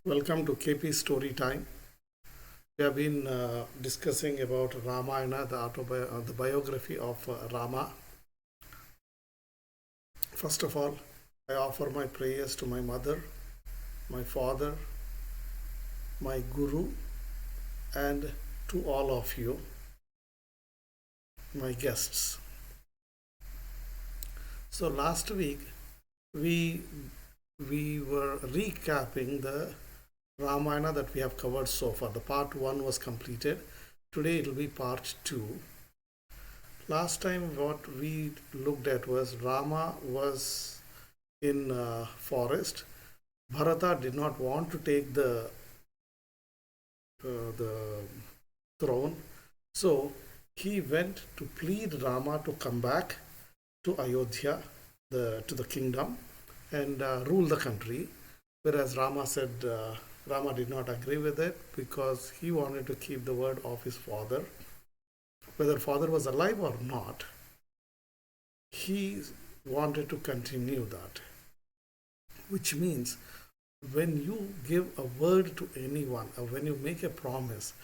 Welcome to KP Storytime. We have been discussing about Ramayana, the biography of Rama. First of all, I offer my prayers to my mother, my father, my guru, and to all of you, my guests. So last week we we were recapping the Ramayana that we have covered so far. The part 1 was completed. Today it will be part 2. Last time what we looked at was Rama was in forest. Bharata did not want to take the throne, so he went to plead Rama to come back to Ayodhya, to the kingdom, and rule the country. Whereas Rama did not agree with it because he wanted to keep the word of his father. Whether father was alive or not, he wanted to continue that. Which means when you give a word to anyone or when you make a promise,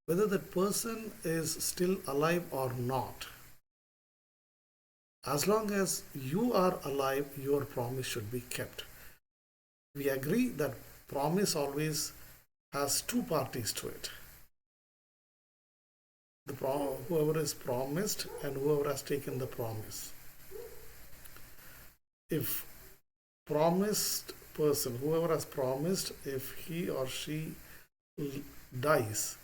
whether that person is still alive or not, as long as you are alive, your promise should be kept. We agree that promise always has two parties to it. Whoever is promised and whoever has taken the promise. If promised person, whoever has promised, if he or she dies,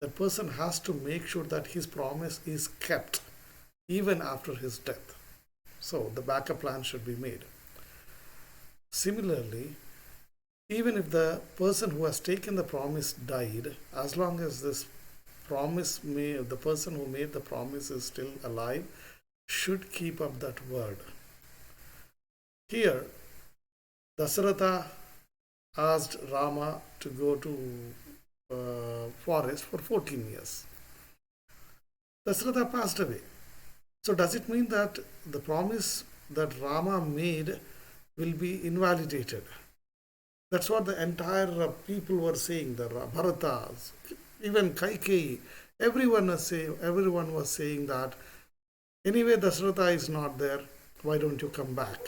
that person has to make sure that his promise is kept even after his death. So the backup plan should be made. Similarly, even if the person who has taken the promise died, as long as this the person who made the promise is still alive, should keep up that word. Here, Dasaratha asked Rama to go to forest for 14 years. Dasaratha passed away. So does it mean that the promise that Rama made will be invalidated? That's what the entire people were saying. The Bharatas, even Kaikeyi, everyone was saying that anyway Dasaratha is not there. Why don't you come back?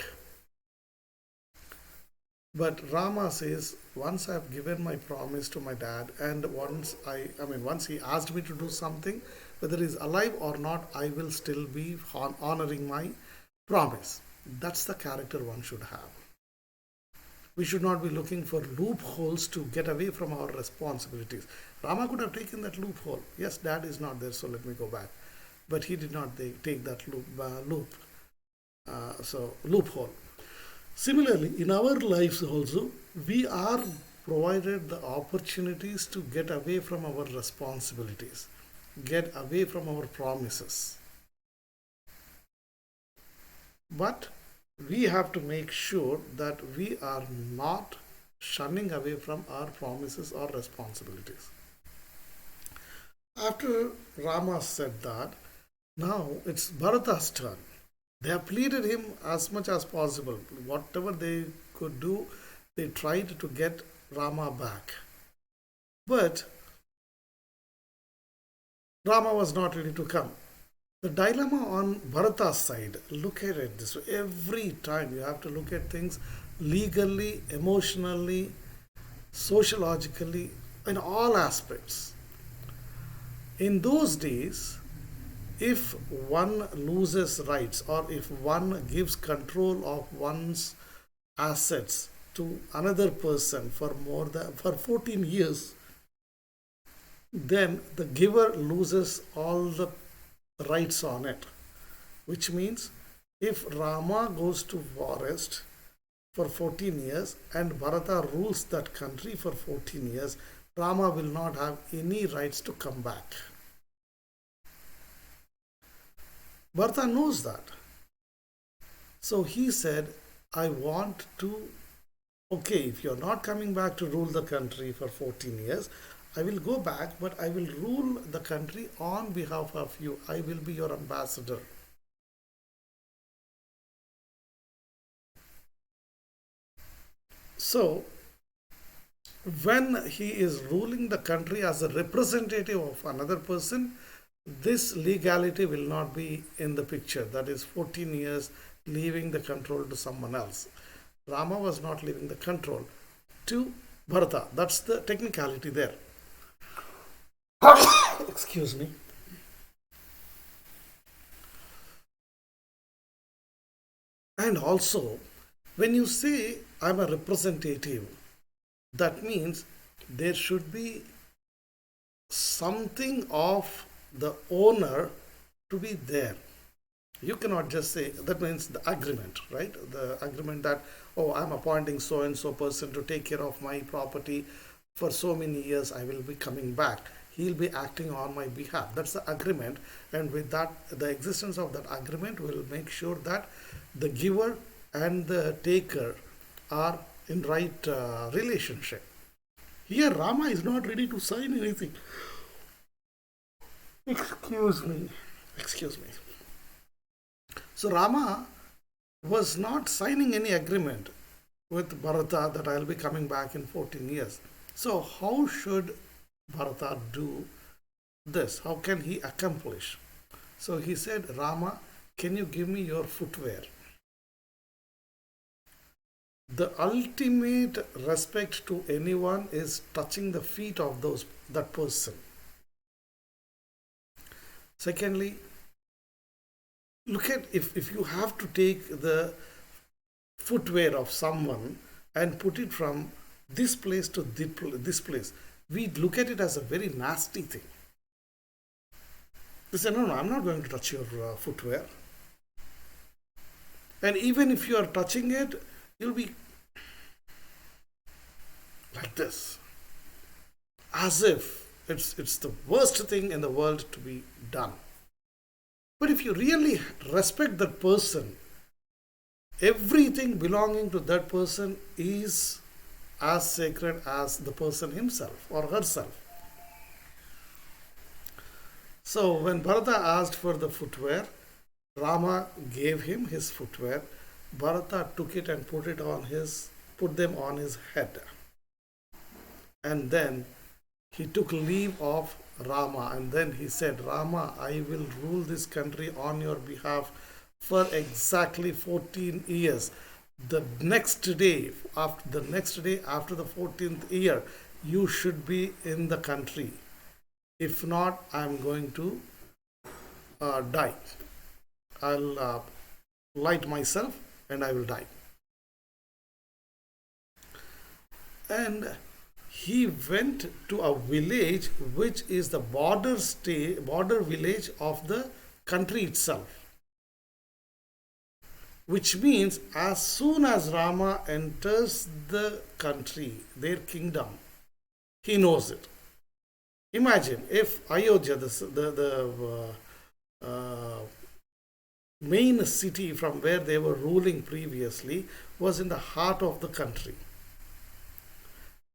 But Rama says, once I have given my promise to my dad, and once he asked me to do something, whether he's alive or not, I will still be honoring my promise. That's the character one should have. We should not be looking for loopholes to get away from our responsibilities. Rama could have taken that loophole. Yes, dad is not there, so let me go back. But he did not take that loophole. Similarly, in our lives also, we are provided the opportunities to get away from our responsibilities, get away from our promises. But we have to make sure that we are not shunning away from our promises or responsibilities. After Rama said that, now it's Bharata's turn. They have pleaded him as much as possible. Whatever they could do, they tried to get Rama back. But Rama was not ready to come. The dilemma on Bharata's side, look at it this way. Every time you have to look at things legally, emotionally, sociologically, in all aspects. In those days, if one loses rights or if one gives control of one's assets to another person for 14 years, then the giver loses all the rights on it. Which means if Rama goes to forest for 14 years and Bharata rules that country for 14 years, Rama will not have any rights to come back. Bharata knows that. So he said, I want to, okay, if you're not coming back to rule the country for 14 years, I will go back, but I will rule the country on behalf of you. I will be your ambassador. So when he is ruling the country as a representative of another person, this legality will not be in the picture. That is 14 years leaving the control to someone else. Rama was not leaving the control to Bharata. That's the technicality there. Excuse me. And also, when you say I'm a representative, that means there should be something of the owner to be there. You cannot just say, that means the agreement, right? The agreement that, oh, I'm appointing so and so person to take care of my property for so many years, I will be coming back. He'll be acting on my behalf. That's the agreement. And with that, the existence of that agreement will make sure that the giver and the taker are in right relationship. Here, Rama is not ready to sign anything. Excuse me. Excuse me. So Rama was not signing any agreement with Bharata that I'll be coming back in 14 years. So how should Bharata do this? How can he accomplish? So he said, Rama, can you give me your footwear? The ultimate respect to anyone is touching the feet of that person. Secondly, look at if you have to take the footwear of someone and put it from this place to this place, we look at it as a very nasty thing. They say, no, I'm not going to touch your footwear. And even if you are touching it, you'll be like this, as if it's the worst thing in the world to be done. But if you really respect that person, everything belonging to that person is as sacred as the person himself or herself. So when Bharata asked for the footwear, Rama gave him his footwear. Bharata took it and put them on his head. And then he took leave of Rama, and then he said, Rama, I will rule this country on your behalf for exactly 14 years. The next day after the 14th year, you should be in the country. If not, I'm going to die. I'll light myself and I will die. And he went to a village which is the border village of the country itself. Which means as soon as Rama enters the country, their kingdom, he knows it. Imagine if Ayodhya, the main city from where they were ruling previously, was in the heart of the country.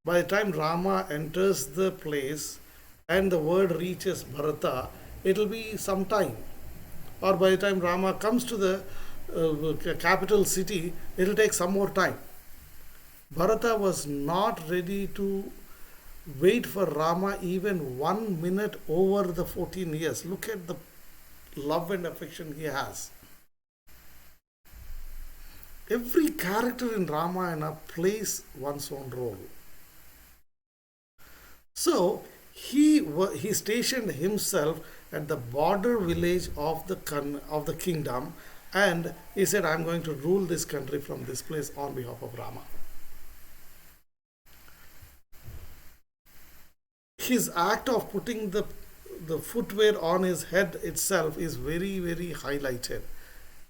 By the time Rama enters the place and the word reaches Bharata, it will be some time. Or by the time Rama comes to the capital city, it will take some more time. Bharata was not ready to wait for Rama even 1 minute over the 14 years. Look at the love and affection he has. Every character in Ramayana plays one's own role. So he stationed himself at the border village of the kingdom, and he said, I'm going to rule this country from this place on behalf of Rama. His act of putting the footwear on his head itself is very, very highlighted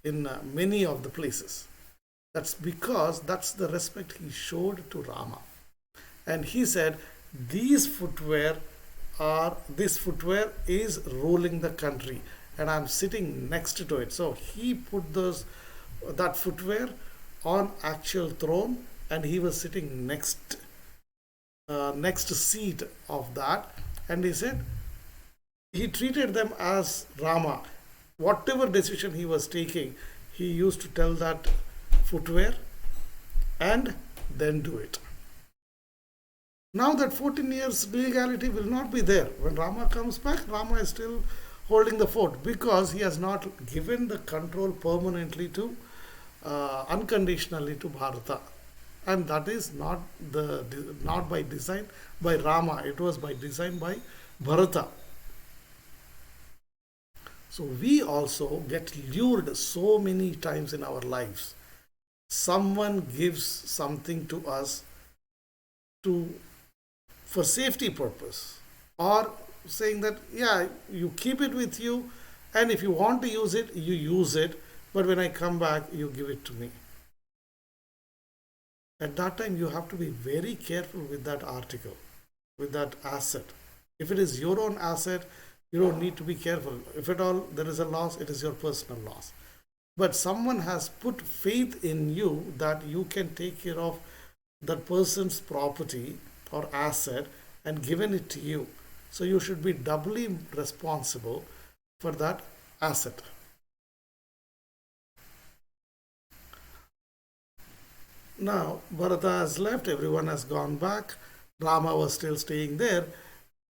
in many of the places. That's because that's the respect he showed to Rama. And he said, this footwear is ruling the country and I'm sitting next to it. So he put that footwear on actual throne and he was sitting next seat of that, and he said he treated them as Rama. Whatever decision he was taking, he used to tell that footwear and then do it. Now that 14 years legality will not be there. When Rama comes back, Rama is still holding the fort because he has not given the control permanently to unconditionally to Bharata, and that is not by design by Rama. It was by design by Bharata. So we also get lured so many times in our lives. Someone gives something to us to for safety purpose, or saying that yeah, you keep it with you, and if you want to use it, you use it, but when I come back, you give it to me. At that time, you have to be very careful with that article, with that asset. If it is your own asset, you don't need to be careful. If at all there is a loss, it is your personal loss. But someone has put faith in you that you can take care of that person's property or asset and given it to you. So you should be doubly responsible for that asset. Now, Bharata has left, everyone has gone back. Rama was still staying there.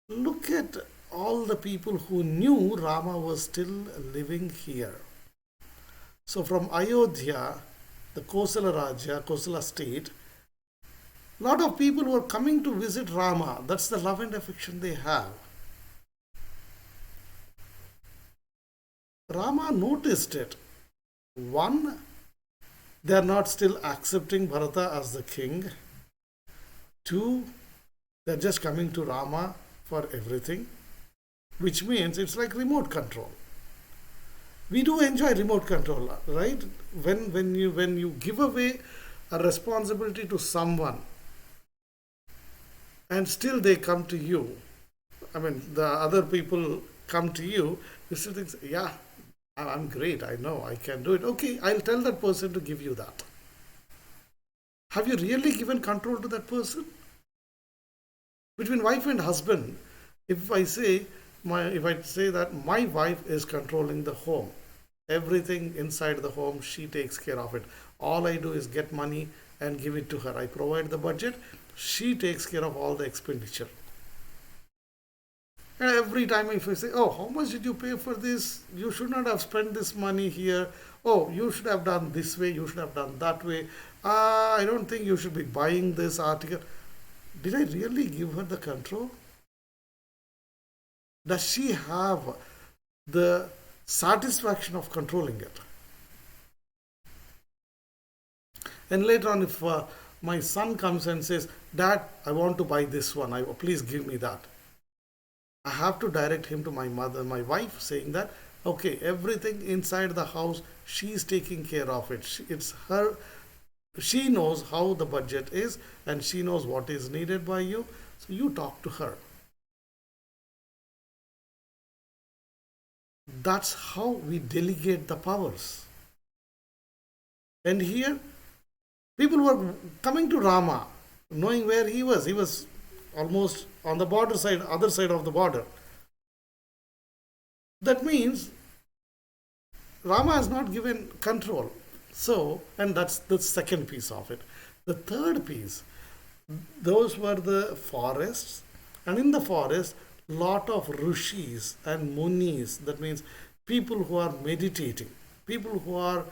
Look at all the people who knew Rama was still living here. So, from Ayodhya, the Kosala Raja, Kosala state, a lot of people were coming to visit Rama. That's the love and affection they have. Rama noticed it. One, they are not still accepting Bharata as the king. Two, they're just coming to Rama for everything, which means it's like remote control. We do enjoy remote control, right? When you give away a responsibility to someone and still they come to you, I mean the other people come to you, you still think, yeah, I'm great, I know I can do it. Okay, I'll tell that person to give you that. Have you really given control to that person? Between wife and husband, if I say that my wife is controlling the home, everything inside the home, she takes care of it. All I do is get money and give it to her. I provide the budget, she takes care of all the expenditure. And every time if I say, oh, how much did you pay for this? You should not have spent this money here. Oh, you should have done this way, you should have done that way. I don't think you should be buying this article. Did I really give her the control? Does she have the satisfaction of controlling it? And later on, if my son comes and says, Dad, I want to buy this one, please give me that. I have to direct him to my mother, my wife, saying that, okay, everything inside the house, she's taking care of it. It's her, she knows how the budget is and she knows what is needed by you. So you talk to her. That's how we delegate the powers. And here, people were coming to Rama, knowing where he was. He was almost on the border side, other side of the border. That means Rama has not given control. So, and that's the second piece of it. The third piece, those were the forests, and in the forest, lot of rishis and munis. That means people who are meditating, people who are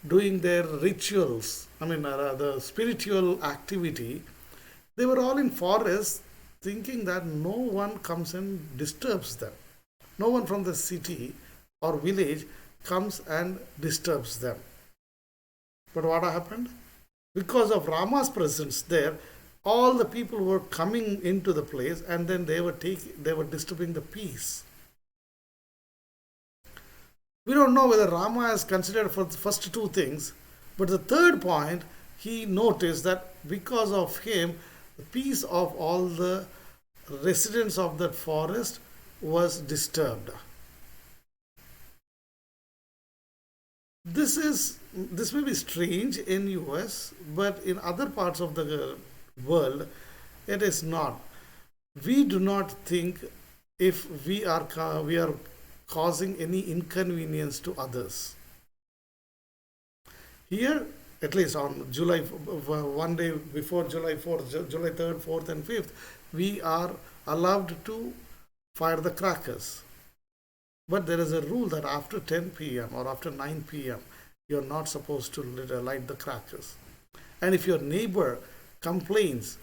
doing their rituals. I mean, the spiritual activity. They were all in forests, thinking that no one comes and disturbs them. No one from the city or village comes and disturbs them. But what happened? Because of Rama's presence there, all the people were coming into the place, and then they were disturbing the peace. We don't know whether Rama is considered for the first two things, but the third point, he noticed that because of him, the peace of all the residents of that forest was disturbed. This may be strange in US, but in other parts of the world, it is not. We do not think if we are causing any inconvenience to others. Here, at least on July, one day before July 4th, July 3rd, 4th, and 5th, we are allowed to fire the crackers. But there is a rule that after 10 p.m. or after 9 p.m., you're not supposed to light the crackers. And if your neighbor complains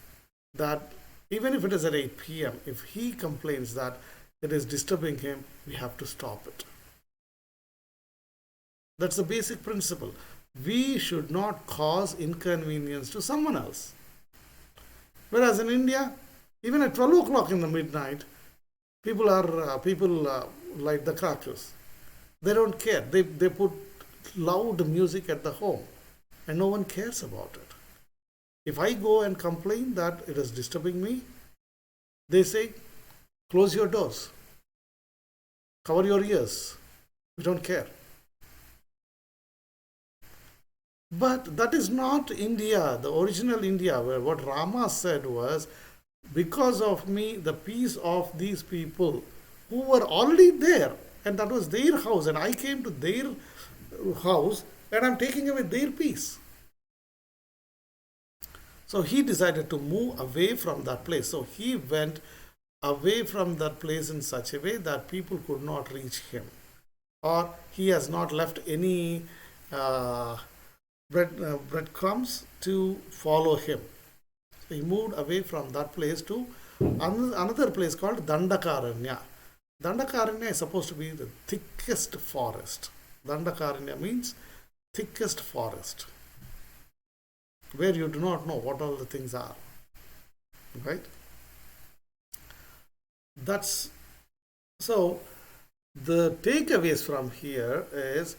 that, even if it is at 8 p.m., if he complains that it is disturbing him, we have to stop it. That's the basic principle. We should not cause inconvenience to someone else. Whereas in India, even at 12 o'clock in the midnight, people light the crackers. They don't care. They put loud music at the home, and no one cares about it. If I go and complain that it is disturbing me, they say, close your doors, cover your ears. We don't care. But that is not India, the original India, where what Rama said was, because of me, the peace of these people who were already there, and that was their house, and I came to their house, and I'm taking away their peace. So he decided to move away from that place. So he went away from that place in such a way that people could not reach him, or he has not left any breadcrumbs to follow him. So he moved away from that place to another place called Dandakaranya. Dandakaranya is supposed to be the thickest forest. Dandakaranya means thickest forest, where you do not know what all the things are. Right? That's so. The takeaways from here is,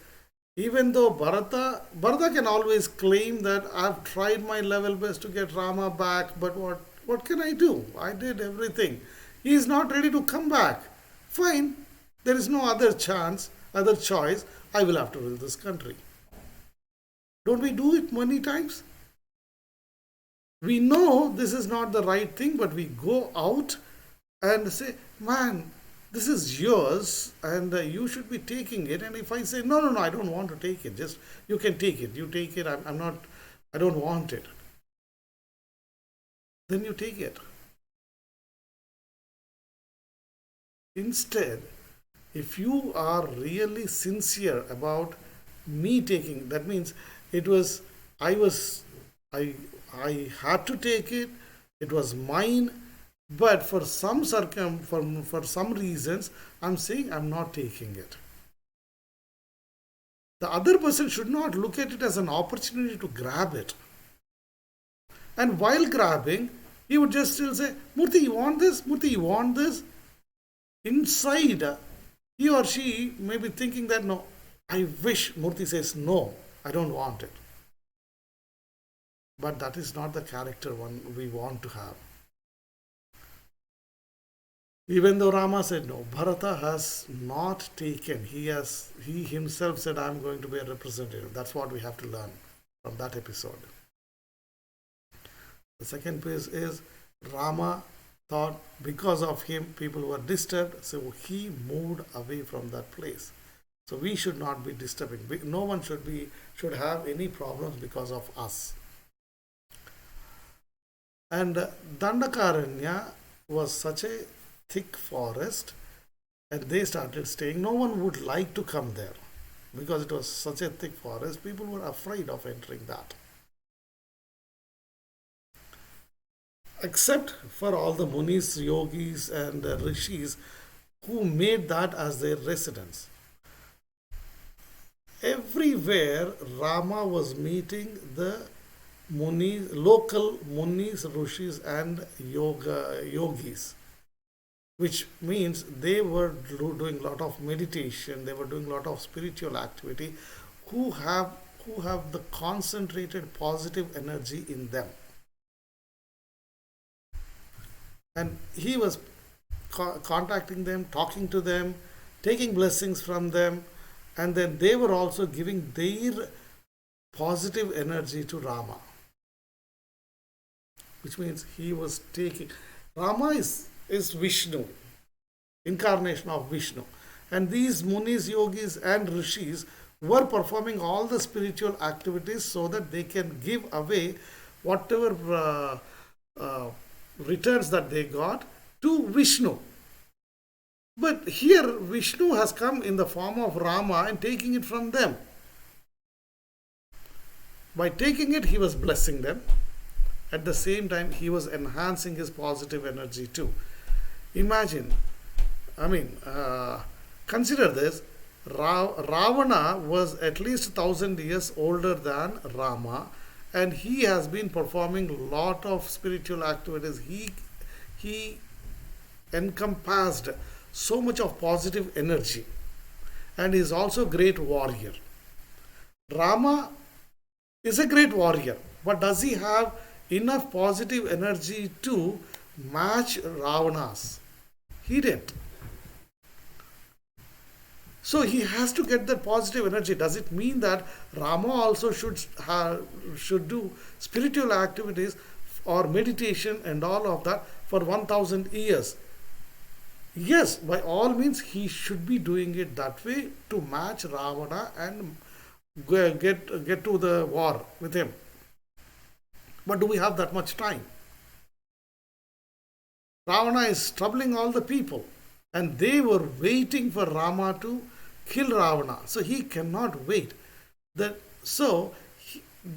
even though Bharata can always claim that I've tried my level best to get Rama back, but what can I do? I did everything. He is not ready to come back. Fine, there is no other choice. I will have to rule this country. Don't we do it many times? We know this is not the right thing, but we go out and say, man, this is yours and you should be taking it. And if I say, no, no, no, I don't want to take it, just you can take it. You take it. I'm not, I don't want it. Then you take it. Instead, if you are really sincere about me taking, that means it was, I had to take it. It was mine. But for some for some reasons, I'm saying I'm not taking it. The other person should not look at it as an opportunity to grab it. And while grabbing, he would just still say, Murthy, you want this? Murthy, you want this? Inside, he or she may be thinking that, no, I wish Murthy says, no, I don't want it. But that is not the character one we want to have. Even though Rama said no, Bharata has not taken. He himself said, I'm going to be a representative. That's what we have to learn from that episode. The second piece is, Rama thought because of him people were disturbed, so he moved away from that place. So we should not be disturbing. No one should have any problems because of us. And Dandakaranya was such a thick forest, and they started staying. No one would like to come there because it was such a thick forest. People were afraid of entering that, except for all the munis, yogis, and rishis who made that as their residence. Everywhere Rama was meeting the munis, local munis, rishis, and yogis, which means they were doing a lot of meditation, they were doing a lot of spiritual activity, who have the concentrated positive energy in them. And he was contacting them, talking to them, taking blessings from them, and then they were also giving their positive energy to Rama, which means he was taking. Rama is Vishnu, incarnation of Vishnu. And these munis, yogis, and rishis were performing all the spiritual activities so that they can give away whatever uh, returns that they got to Vishnu. But here Vishnu has come in the form of Rama and taking it from them. By taking it, he was blessing them. At the same time, he was enhancing his positive energy too. Imagine, I mean, consider this. Ravana was at least 1,000 years older than Rama, and he has been performing a lot of spiritual activities. He encompassed so much of positive energy, and is also a great warrior. Rama is a great warrior, but does he have enough positive energy to match Ravana's? He didn't. So he has to get that positive energy. Does it mean that Rama also should do spiritual activities or meditation and all of that for 1,000 years? Yes, by all means, he should be doing it that way to match Ravana and get to the war with him. But do we have that much time? Ravana is troubling all the people, and they were waiting for Rama to kill Ravana. So he cannot wait. So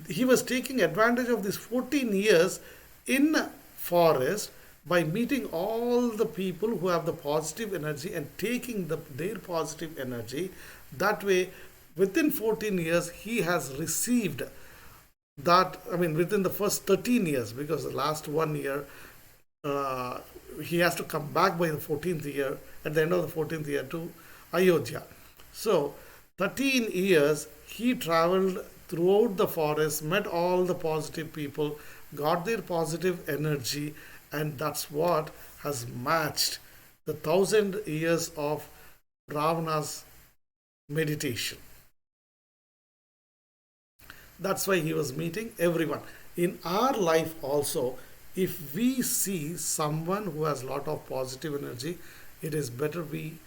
he was taking advantage of these 14 years in forest by meeting all the people who have the positive energy and taking their positive energy. That way, within 14 years, he has received that. I mean, within the first 13 years, because the last 1 year, uh, he has to come back by the 14th year, at the end of the 14th year, to Ayodhya. So, 13 years he traveled throughout the forest, met all the positive people, got their positive energy, and that's what has matched the 1,000 years of Ravana's meditation. That's why he was meeting everyone. In our life also, if we see someone who has a lot of positive energy, it is better we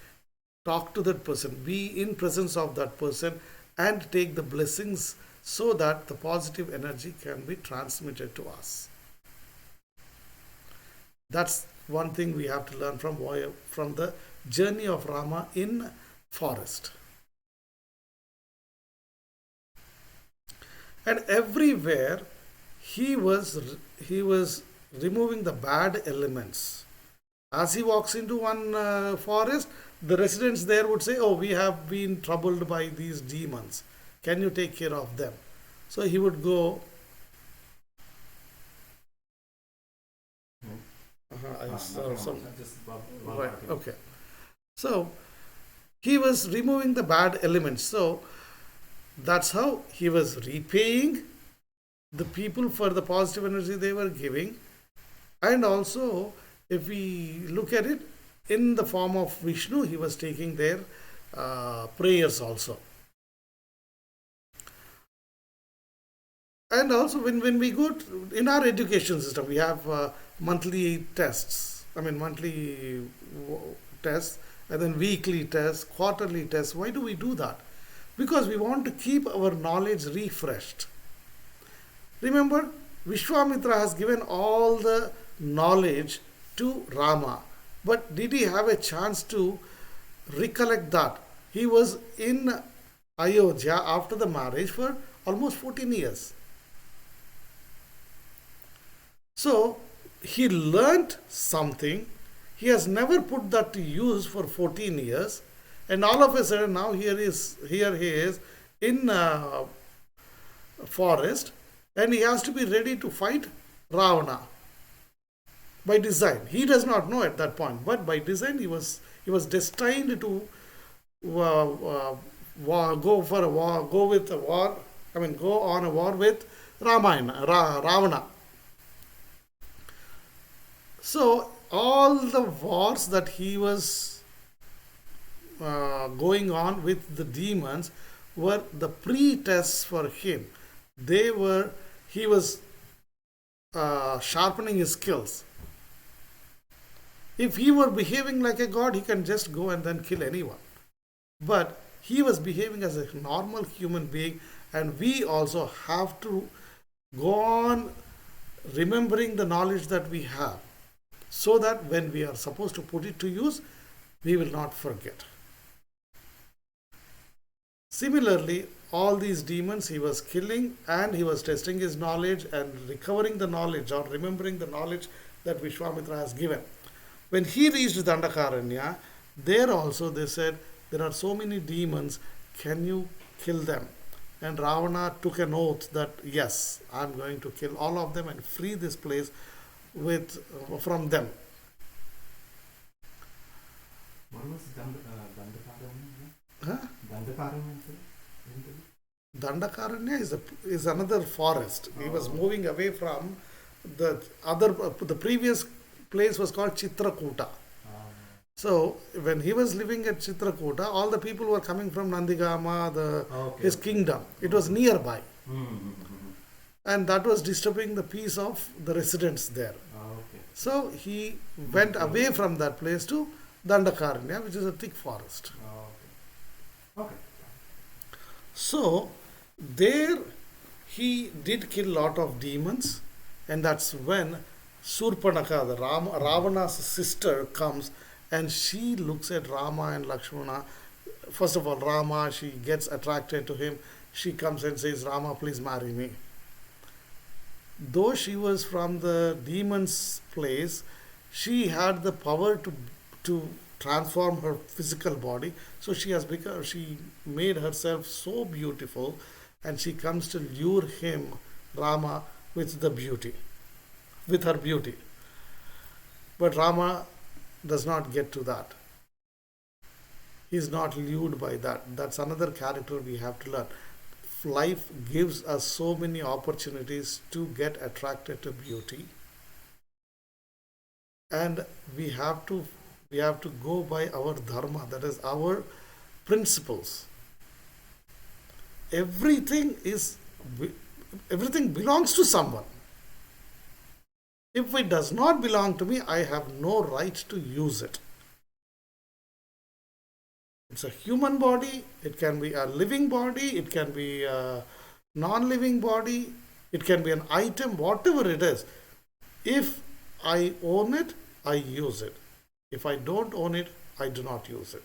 talk to that person, be in presence of that person, and take the blessings so that the positive energy can be transmitted to us. That's one thing we have to learn from the journey of Rama in forest. And everywhere he was removing the bad elements. As he walks into one forest, the residents there would say, "Oh, we have been troubled by these demons. Can you take care of them?" So he would go. I saw some. Right. Okay. So he was removing the bad elements. So that's how he was repaying the people for the positive energy they were giving. And also, if we look at it in the form of Vishnu, he was taking their prayers also. And also, when we go in our education system, we have monthly tests. I mean, monthly tests, and then weekly tests, quarterly tests. Why do we do that? Because we want to keep our knowledge refreshed. Remember, Vishwamitra has given all the knowledge to Rama, but did he have a chance to recollect that? He was in Ayodhya after the marriage for almost 14 years. So he learnt something. He has never put that to use for 14 years, and all of a sudden now here he is in forest, and he has to be ready to fight Ravana by design. He does not know at that point, but by design he was destined to go for a war, go with a war. I mean, go on a war with Ravana. So all the wars that he was going on with the demons were the pre-tests for him. He was sharpening his skills. If he were behaving like a god, he can just go and then kill anyone. But he was behaving as a normal human being, and we also have to go on remembering the knowledge that we have, so that when we are supposed to put it to use, we will not forget. Similarly, all these demons he was killing, and he was testing his knowledge and recovering the knowledge or remembering the knowledge that Vishwamitra has given. When he reached Dandakaranya, there also they said, there are so many demons, can you kill them? And Ravana took an oath that yes, I am going to kill all of them and free this place with from them. What was Dandakaranya? Huh? Dandakaranya? Dandakaranya is another forest. He was moving away from the other. The previous place was called Chitrakuta. So when he was living at Chitrakuta, all the people were coming from Nandigama, his kingdom. It was nearby, and that was disturbing the peace of the residents there. So he went away from that place to Dandakaranya, which is a thick forest. Okay. So there he did kill lot of demons, and that's when Surpanaka, the Ravana's sister, comes, and she looks at Rama and Lakshmana. First of all, Rama, she gets attracted to him. She comes and says, Rama, please marry me. Though she was from the demon's place, she had the power to transform her physical body. So she made herself so beautiful, and she comes to lure him, Rama, with her beauty. But Rama does not get to that. He is not lured by that. That's another character we have to learn. Life gives us so many opportunities to get attracted to beauty, and we have to go by our dharma, that is our principles. Everything belongs to someone. If it does not belong to me, I have no right to use it. It's a human body, it can be a living body, it can be a non-living body, it can be an item, whatever it is. If I own it, I use it. If I don't own it, I do not use it.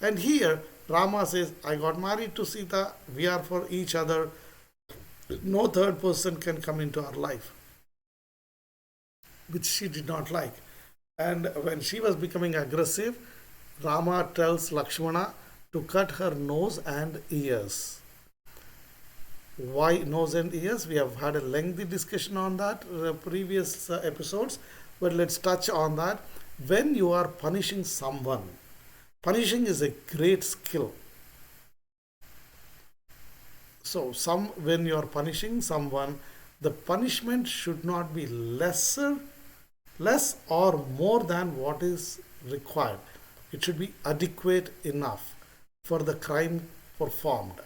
And here, Rama says, I got married to Sita, we are for each other, no third person can come into our life, which she did not like. And when she was becoming aggressive, Rama tells Lakshmana to cut her nose and ears. Why nose and ears? We have had a lengthy discussion on that previous episodes, but let's touch on that. When you are punishing someone, punishing is a great skill. So when you are punishing someone, the punishment should not be less or more than what is required. It should be adequate enough for the crime performed.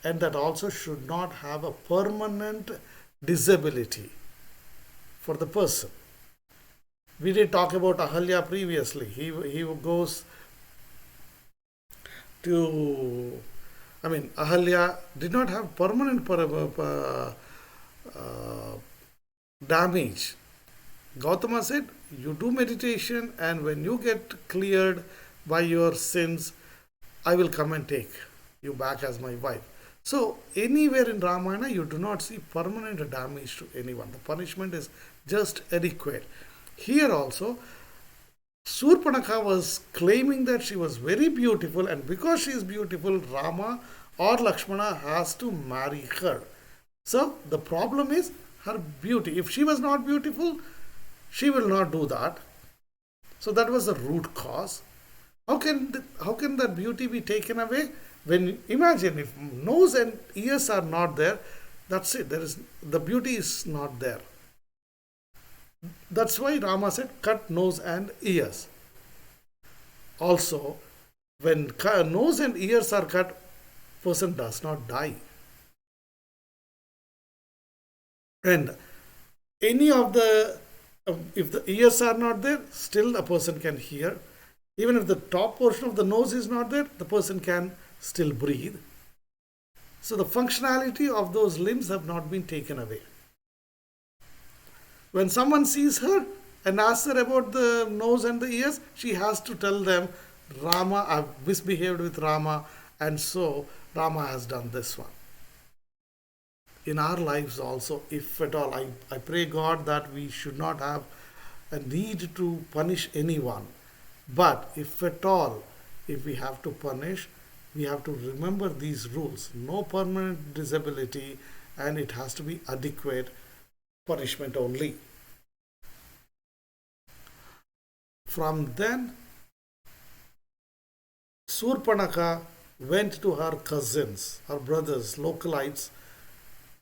And that also should not have a permanent disability for the person. We did talk about Ahalya previously. He goes to, Ahalya did not have permanent damage. Gautama said, you do meditation, and when you get cleared by your sins, I will come and take you back as my wife. So anywhere in Ramayana, you do not see permanent damage to anyone. The punishment is just adequate. Here also, Surpanaka was claiming that she was very beautiful, and because she is beautiful, Rama or Lakshmana has to marry her. So the problem is her beauty. If she was not beautiful, she will not do that. So that was the root cause. How can that beauty be taken away? When imagine if nose and ears are not there, that's it. The beauty is not there. That's why Rama said, cut nose and ears. Also, when nose and ears are cut, person does not die. And any of the if the ears are not there, still a person can hear. Even if the top portion of the nose is not there, the person can still breathe. So the functionality of those limbs have not been taken away. When someone sees her and asks her about the nose and the ears, she has to tell them, Rama, I've misbehaved with Rama, and so Rama has done this one. In our lives also, if at all, I pray God that we should not have a need to punish anyone. But if at all, if we have to punish, we have to remember these rules. No permanent disability, and it has to be adequate punishment only. From then, Surpanaka went to her cousins, her brothers, localites,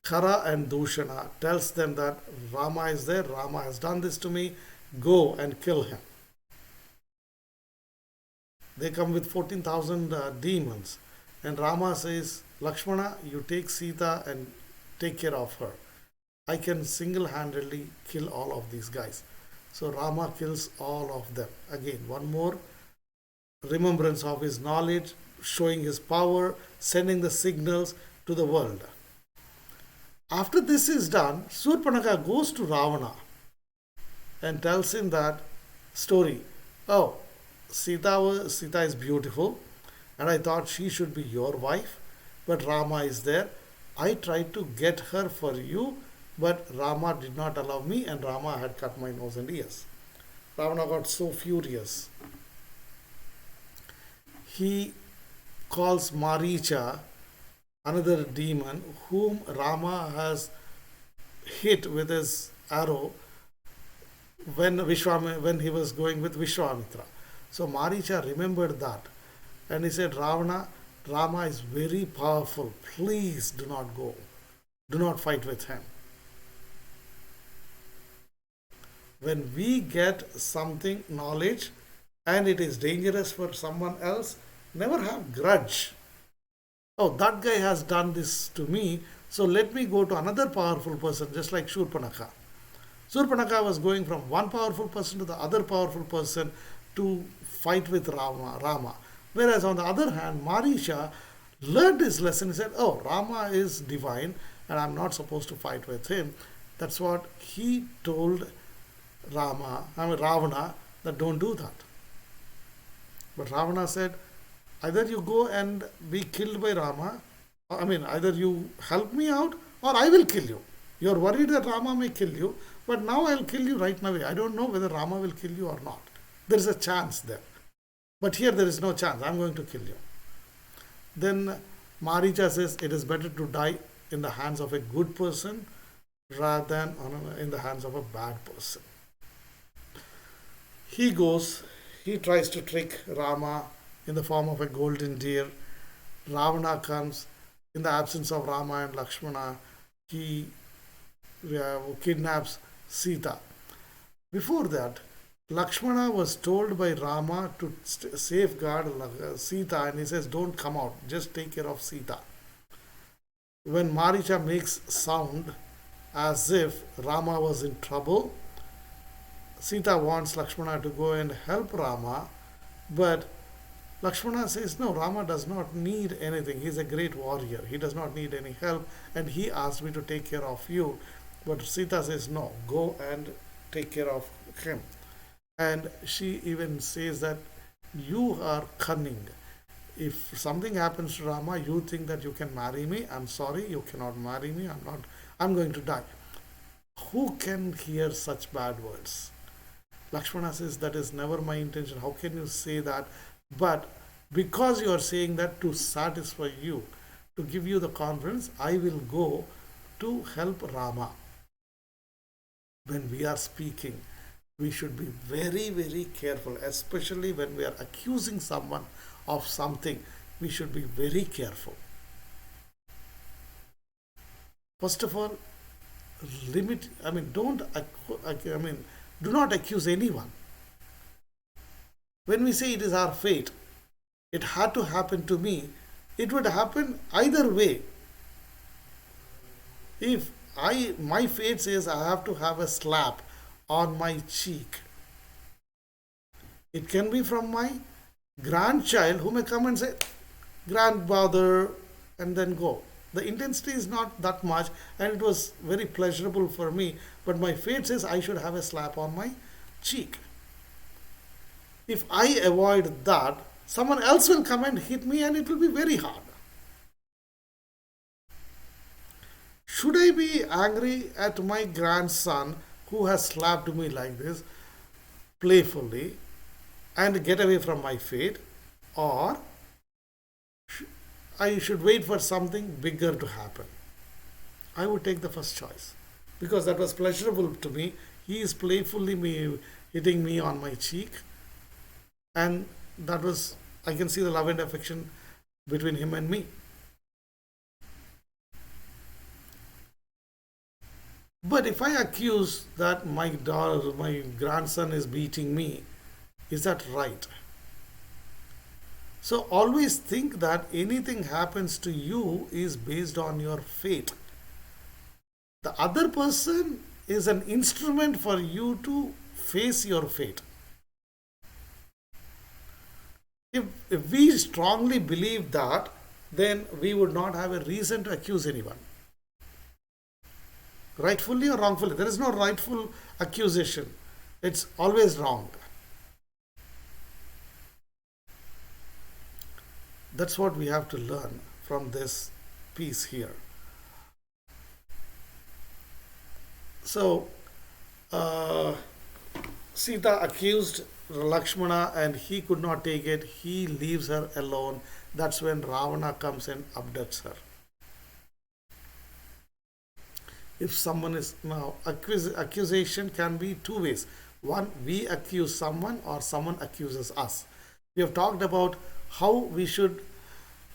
Khara and Dushana, tells them that Rama is there, Rama has done this to me, go and kill him. They come with 14,000 demons. And Rama says, Lakshmana, you take Sita and take care of her. I can single handedly kill all of these guys. So Rama kills all of them. Again, one more remembrance of his knowledge, showing his power, sending the signals to the world. After this is done, Surpanaka goes to Ravana and tells him that story. Oh, Sita is beautiful, and I thought she should be your wife, but Rama is there. I tried to get her for you, but Rama did not allow me, and Rama had cut my nose and ears. Ravana got so furious. He calls Maricha, another demon, whom Rama has hit with his arrow when he was going with Vishwamitra. So Maricha remembered that, and he said, Ravana, Rama is very powerful. Please do not go. Do not fight with him. When we get something, knowledge, and it is dangerous for someone else, never have grudge. Oh, that guy has done this to me, so let me go to another powerful person, just like Shurpanakha. Shurpanakha was going from one powerful person to the other powerful person to fight with Rama. Whereas on the other hand, Marisha learned his lesson. He said, oh, Rama is divine and I'm not supposed to fight with him. That's what he told Ravana, that don't do that. But Ravana said, either you go and be killed by Rama, either you help me out or I will kill you. You're worried that Rama may kill you, but now I'll kill you right away. I don't know whether Rama will kill you or not. There is a chance there. But here there is no chance. I'm going to kill you. Then Maricha says it is better to die in the hands of a good person rather than in the hands of a bad person. He tries to trick Rama in the form of a golden deer. Ravana comes. In the absence of Rama and Lakshmana, he kidnaps Sita. Before that, Lakshmana was told by Rama to safeguard Sita, and he says, don't come out, just take care of Sita. When Maricha makes sound as if Rama was in trouble, Sita wants Lakshmana to go and help Rama, but Lakshmana says, no, Rama does not need anything. He's a great warrior. He does not need any help, and he asked me to take care of you. But Sita says, no, go and take care of him. And she even says that you are cunning. If something happens to Rama, you think that you can marry me. I'm sorry, you cannot marry me. I'm going to die. Who can hear such bad words? Lakshmana says, that is never my intention. How can you say that? But because you are saying that to satisfy you, to give you the confidence, I will go to help Rama. When we are speaking, we should be very, very careful, especially when we are accusing someone of something. We should be very careful. First of all, do not accuse anyone. When we say it is our fate, it had to happen to me, it would happen either way. If my fate says I have to have a slap on my cheek, it can be from my grandchild who may come and say, grandfather, and then go. The intensity is not that much, and it was very pleasurable for me. But my fate says I should have a slap on my cheek. If I avoid that, someone else will come and hit me, and it will be very hard. Should I be angry at my grandson who has slapped me like this playfully and get away from my fate, or I should wait for something bigger to happen? I would take the first choice because that was pleasurable to me. He is playfully hitting me on my cheek, and that was, I can see the love and affection between him and me. But if I accuse that my daughter, my grandson is beating me, is that right? So always think that anything happens to you is based on your fate. The other person is an instrument for you to face your fate. If we strongly believe that, then we would not have a reason to accuse anyone. Rightfully or wrongfully, there is no rightful accusation. It's always wrong. That's what we have to learn from this piece here. So, uh, Sita accused Lakshmana and he could not take it. He leaves her alone. That's when Ravana comes and abducts her. If someone is now, accusation can be two ways. One, we accuse someone or someone accuses us. We have talked about how we should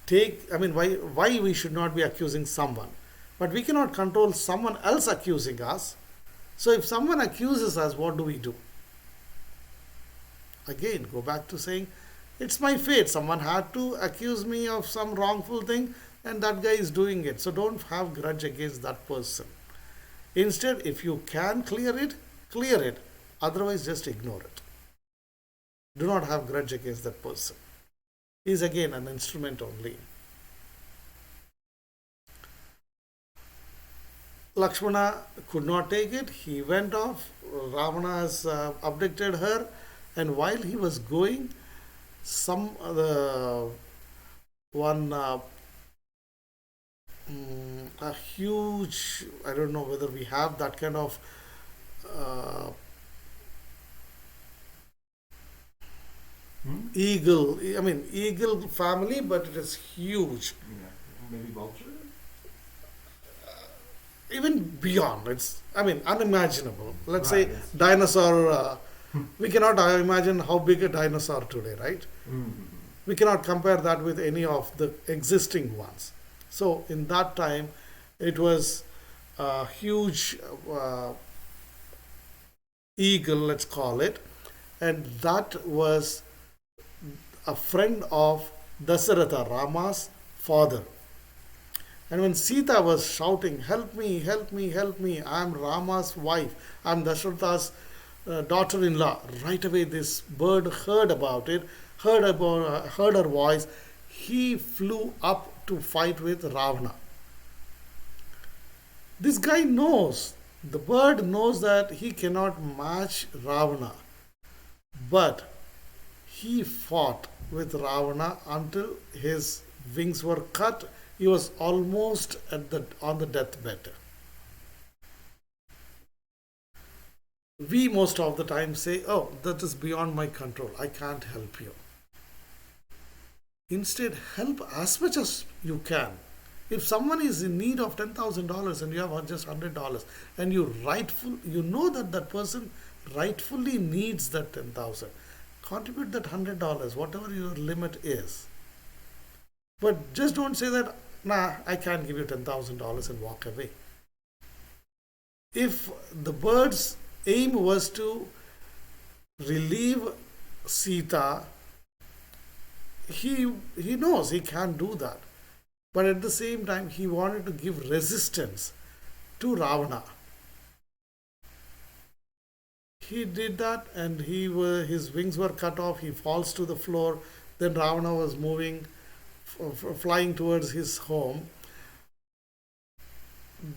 take, I mean, why we should not be accusing someone. But we cannot control someone else accusing us. So if someone accuses us, what do we do? Again, go back to saying, it's my fate. Someone had to accuse me of some wrongful thing, and that guy is doing it. So don't have grudge against that person. Instead, if you can clear it, clear it. Otherwise, just ignore it. Do not have grudge against that person. He is again an instrument only. Lakshmana could not take it. He went off. Ravana has abducted her, and while he was going, some one a huge, I don't know whether we have that kind of uh, Hmm? eagle. I mean, eagle family, but it is huge. Yeah. Maybe vulture? Even beyond, it's, I mean, unimaginable. Let's Right, say yes. dinosaur. We cannot imagine how big a dinosaur today, right? Mm-hmm. We cannot compare that with any of the existing ones. So in that time, it was a huge eagle, let's call it, and that was a friend of Dasaratha, Rama's father. And when Sita was shouting, help me, help me, help me, I am Rama's wife, I am Dasharatha's daughter in law, right away this bird heard about it, heard her voice. He flew up to fight with Ravana. This guy knows, the bird knows that he cannot match Ravana, but he fought with Ravana until his wings were cut. He was almost on the deathbed. We most of the time say, oh, that is beyond my control. I can't help you. Instead, help as much as you can. If someone is in need of $10,000 and you have just $100 and you know that that person rightfully needs that 10,000, contribute that $100, whatever your limit is. But just don't say that, nah, I can't give you $10,000 and walk away. If the bird's aim was to relieve Sita, he knows he can't do that. But at the same time, he wanted to give resistance to Ravana. He did that, and his wings were cut off. He falls to the floor. Then Ravana was moving, flying towards his home.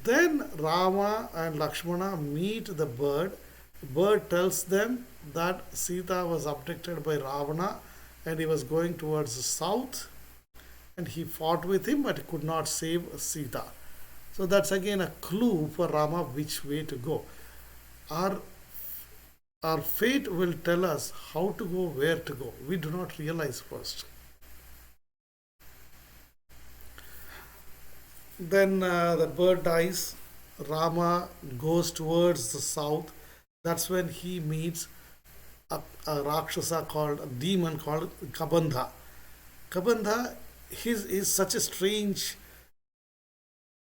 Then Rama and Lakshmana meet the bird. The bird tells them that Sita was abducted by Ravana and he was going towards the south, and he fought with him but could not save Sita. So that's again a clue for Rama which way to go. Our, our fate will tell us how to go, where to go. We do not realize first. Then the bird dies. Rama goes towards the south. That's when he meets a Rakshasa called, a demon called Kabandha. Kabandha is such a strange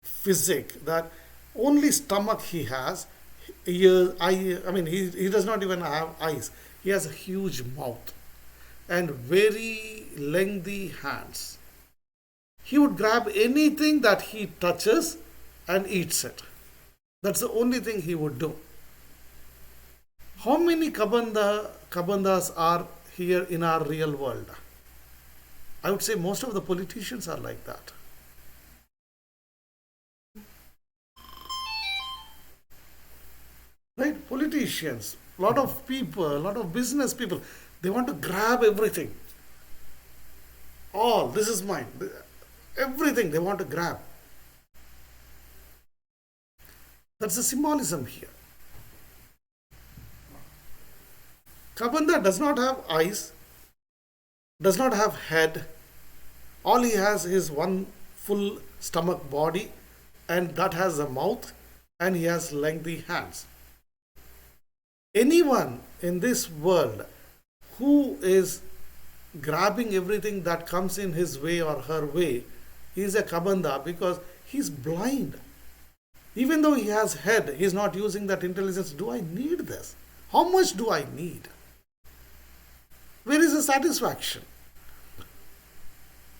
physique that only stomach he has. He does not even have eyes. He has a huge mouth and very lengthy hands. He would grab anything that he touches and eats it. That's the only thing he would do. How many Kabandhas are here in our real world? I would say most of the politicians are like that. Right? Politicians, a lot of people, a lot of business people, they want to grab everything. All, this is mine. Everything they want to grab. That's the symbolism here. Kabandha does not have eyes, does not have head. All he has is one full stomach body, and that has a mouth, and he has lengthy hands. Anyone in this world who is grabbing everything that comes in his way or her way is a Kabandha, because he's blind. Even though he has head, he's not using that intelligence. Do I need this? How much do I need? Where is the satisfaction?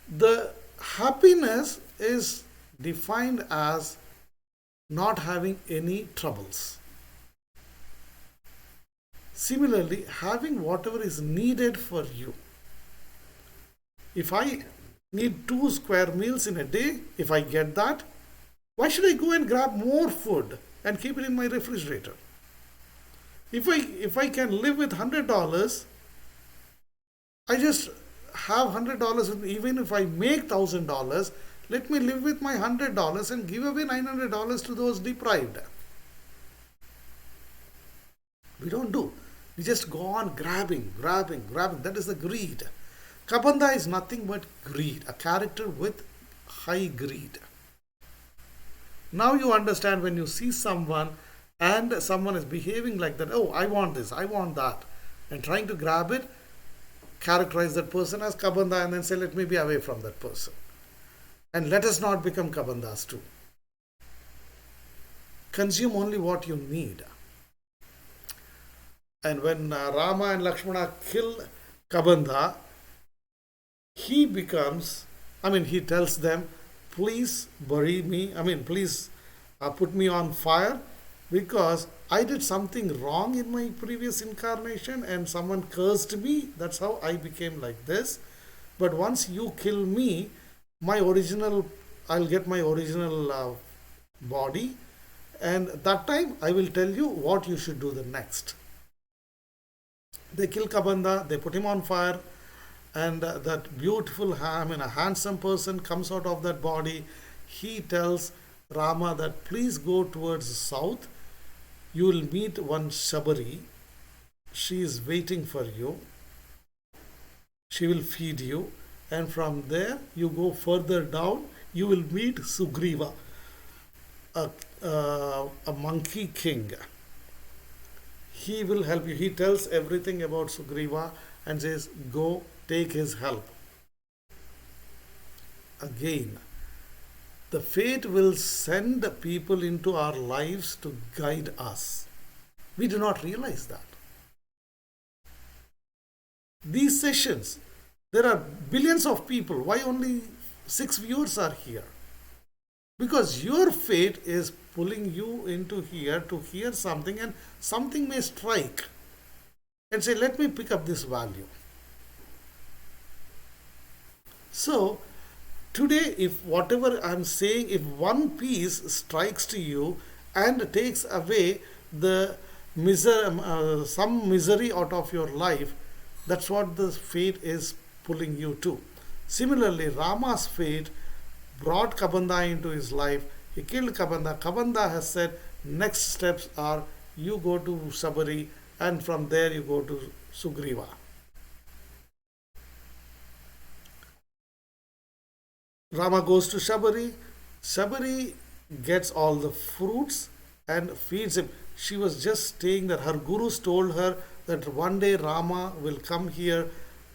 The happiness is defined as not having any troubles. Similarly, having whatever is needed for you. If I need 2 square meals in a day, if I get that, why should I go and grab more food and keep it in my refrigerator? If I can live with $100, I just have $100 with me. Even if I make $1,000, let me live with my $100 and give away $900 to those deprived. We don't do. We just go on grabbing. That is the greed. Kabandha is nothing but greed, a character with high greed. Now you understand, when you see someone and someone is behaving like that, oh, I want this, I want that, and trying to grab it, characterize that person as Kabandha and then say, let me be away from that person. And let us not become Kabandhas too. Consume only what you need. And when Rama and Lakshmana kill Kabandha, he tells them, please bury me, please put me on fire, because I did something wrong in my previous incarnation and someone cursed me. That's how I became like this. But once you kill me, I'll get my original body, and that time I will tell you what you should do the next. They kill Kabandha, they put him on fire, and that beautiful, a handsome person comes out of that body. He tells Rama that please go towards the south. You will meet one Shabari. She is waiting for you. She will feed you. And from there, you go further down. You will meet Sugriva, a monkey king. He will help you. He tells everything about Sugriva and says, go take his help. Again, the fate will send people into our lives to guide us. We do not realize that. These sessions, there are billions of people. Why only 6 viewers are here? Because your fate is pulling you into here to hear something, and something may strike and say, let me pick up this value. So today, if whatever I'm saying, if one piece strikes to you and takes away the some misery out of your life, that's what the fate is pulling you to. Similarly, Rama's fate brought Kabanda into his life. He killed Kabanda. Kabanda has said, next steps are you go to Sabari, and from there you go to Sugriva. Rama goes to Shabari. Shabari gets all the fruits and feeds him. She was just staying there. Her gurus told her that one day Rama will come here,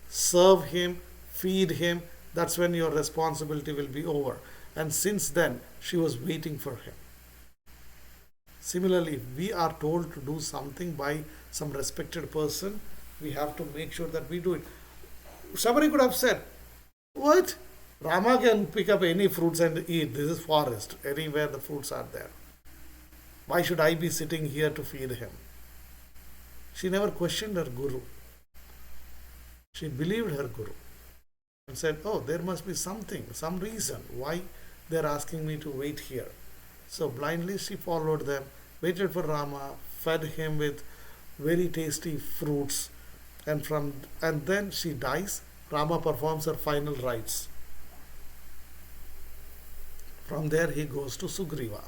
serve him, feed him. That's when your responsibility will be over. And since then, she was waiting for him. Similarly, if we are told to do something by some respected person, we have to make sure that we do it. Somebody could have said, what? Rama can pick up any fruits and eat. This is forest. Anywhere the fruits are there. Why should I be sitting here to feed him? She never questioned her guru. She believed her guru and said, oh, there must be something, some reason why they're asking me to wait here. So blindly she followed them, waited for Rama, fed him with very tasty fruits, and then she dies. Rama performs her final rites. From there he goes to Sugriva.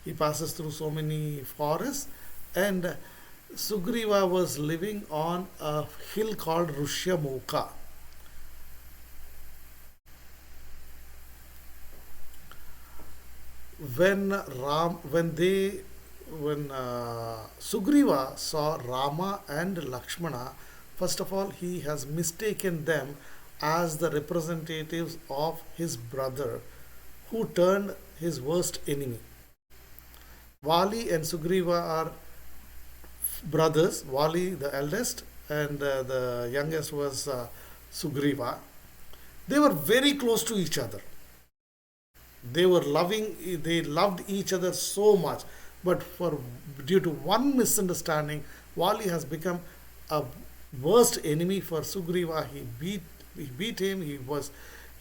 He passes through so many forests, and Sugriva was living on a hill called Rushyamukha. When Sugriva saw Rama and Lakshmana, first of all he has mistaken them as the representatives of his brother, who turned his worst enemy. Vali and Sugriva are brothers. Vali the eldest, and the youngest was Sugriva. They were very close to each other. They loved each other so much, but for due to one misunderstanding, Vali has become a worst enemy for Sugriva. He beat him.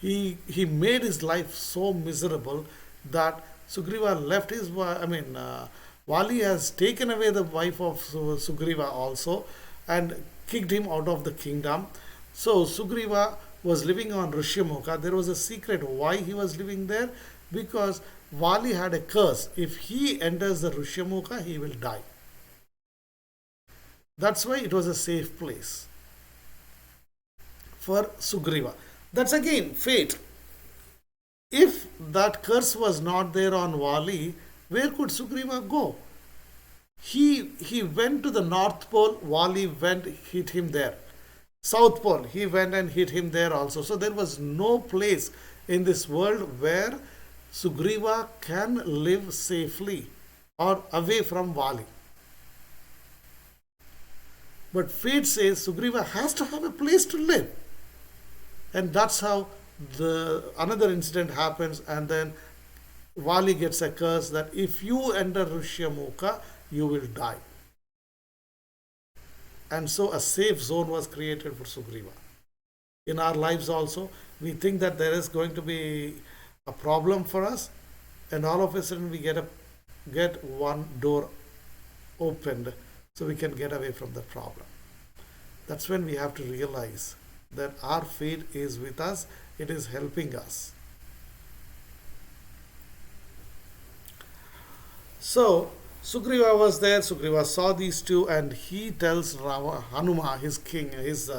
He made his life so miserable that Sugriva left his Vali has taken away the wife of Sugriva also, and kicked him out of the kingdom. So Sugriva was living on Rishyamukha. There was a secret why he was living there, because Vali had a curse. If he enters the Rishyamukha, he will die. That's why it was a safe place for Sugriva. That's again fate. If that curse was not there on Vali, where could Sugriva go? He went to the North Pole, Vali went, hit him there. South Pole, he went and hit him there also. So there was no place in this world where Sugriva can live safely or away from Vali. But fate says Sugriva has to have a place to live. And that's how the another incident happens, and then Vali gets a curse that if you enter Rishyamukha, you will die. And so a safe zone was created for Sugriva. In our lives also, we think that there is going to be a problem for us, and all of a sudden we get one door opened so we can get away from the problem. That's when we have to realize that our fate is with us, it is helping us. So Sugriva was there. Sugriva saw these two, and he tells Hanuma, his king, his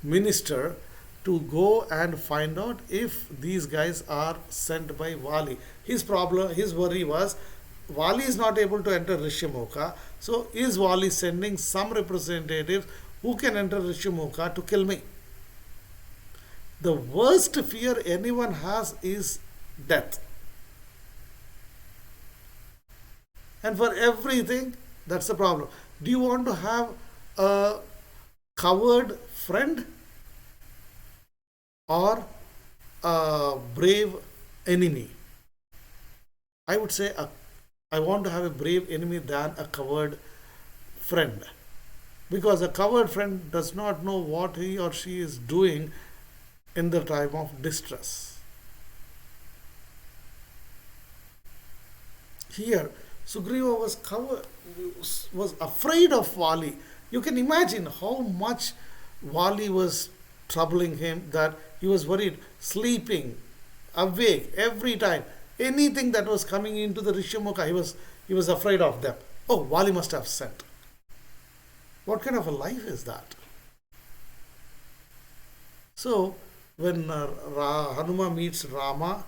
minister, to go and find out if these guys are sent by Vali. His worry was Vali is not able to enter Rishyamukha. So is Vali sending some representatives who can enter Rishyamukha to kill me? The worst fear anyone has is death. And for everything, that's the problem. Do you want to have a coward friend or a brave enemy? I would say I want to have a brave enemy than a coward friend. Because a coward friend does not know what he or she is doing in the time of distress. Here, Sugriva was afraid of Vali. You can imagine how much Vali was troubling him, that he was worried, sleeping, awake every time. Anything that was coming into the Rishyamukha, he was afraid of them. Oh, Vali must have sent. What kind of a life is that? So when Hanuma meets Rama,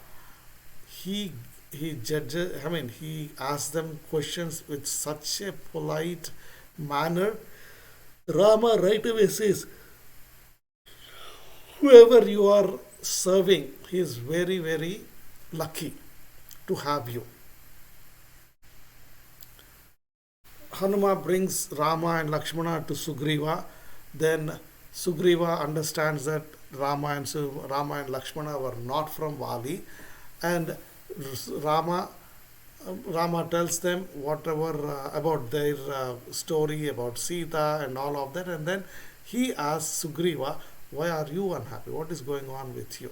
he he asks them questions with such a polite manner. Rama right away says, whoever you are serving, he is very, very lucky to have you. Hanuma brings Rama and Lakshmana to Sugriva. Then Sugriva understands that Rama and Lakshmana were not from Vali, and Rama Rama tells them whatever about their story about Sita and all of that, and then he asks Sugriva, "Why are you unhappy? What is going on with you?"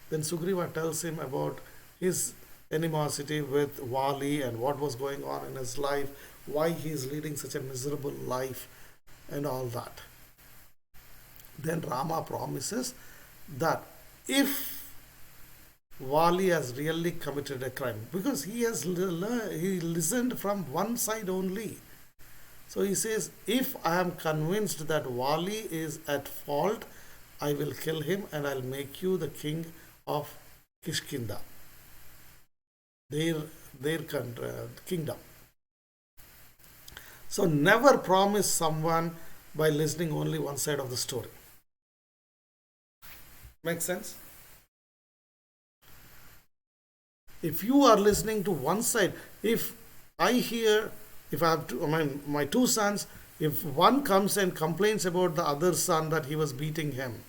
Then Sugriva tells him about his animosity with Vali and what was going on in his life, why he is leading such a miserable life, and all that. Then Rama promises that if Vali has really committed a crime, because he listened from one side only. So he says, if I am convinced that Vali is at fault, I will kill him and I'll make you the king of Kishkinda, their kingdom. So never promise someone by listening only one side of the story. Make sense? If you are listening to one side, if I hear, if I have my two sons, if one comes and complains about the other son that he was beating him,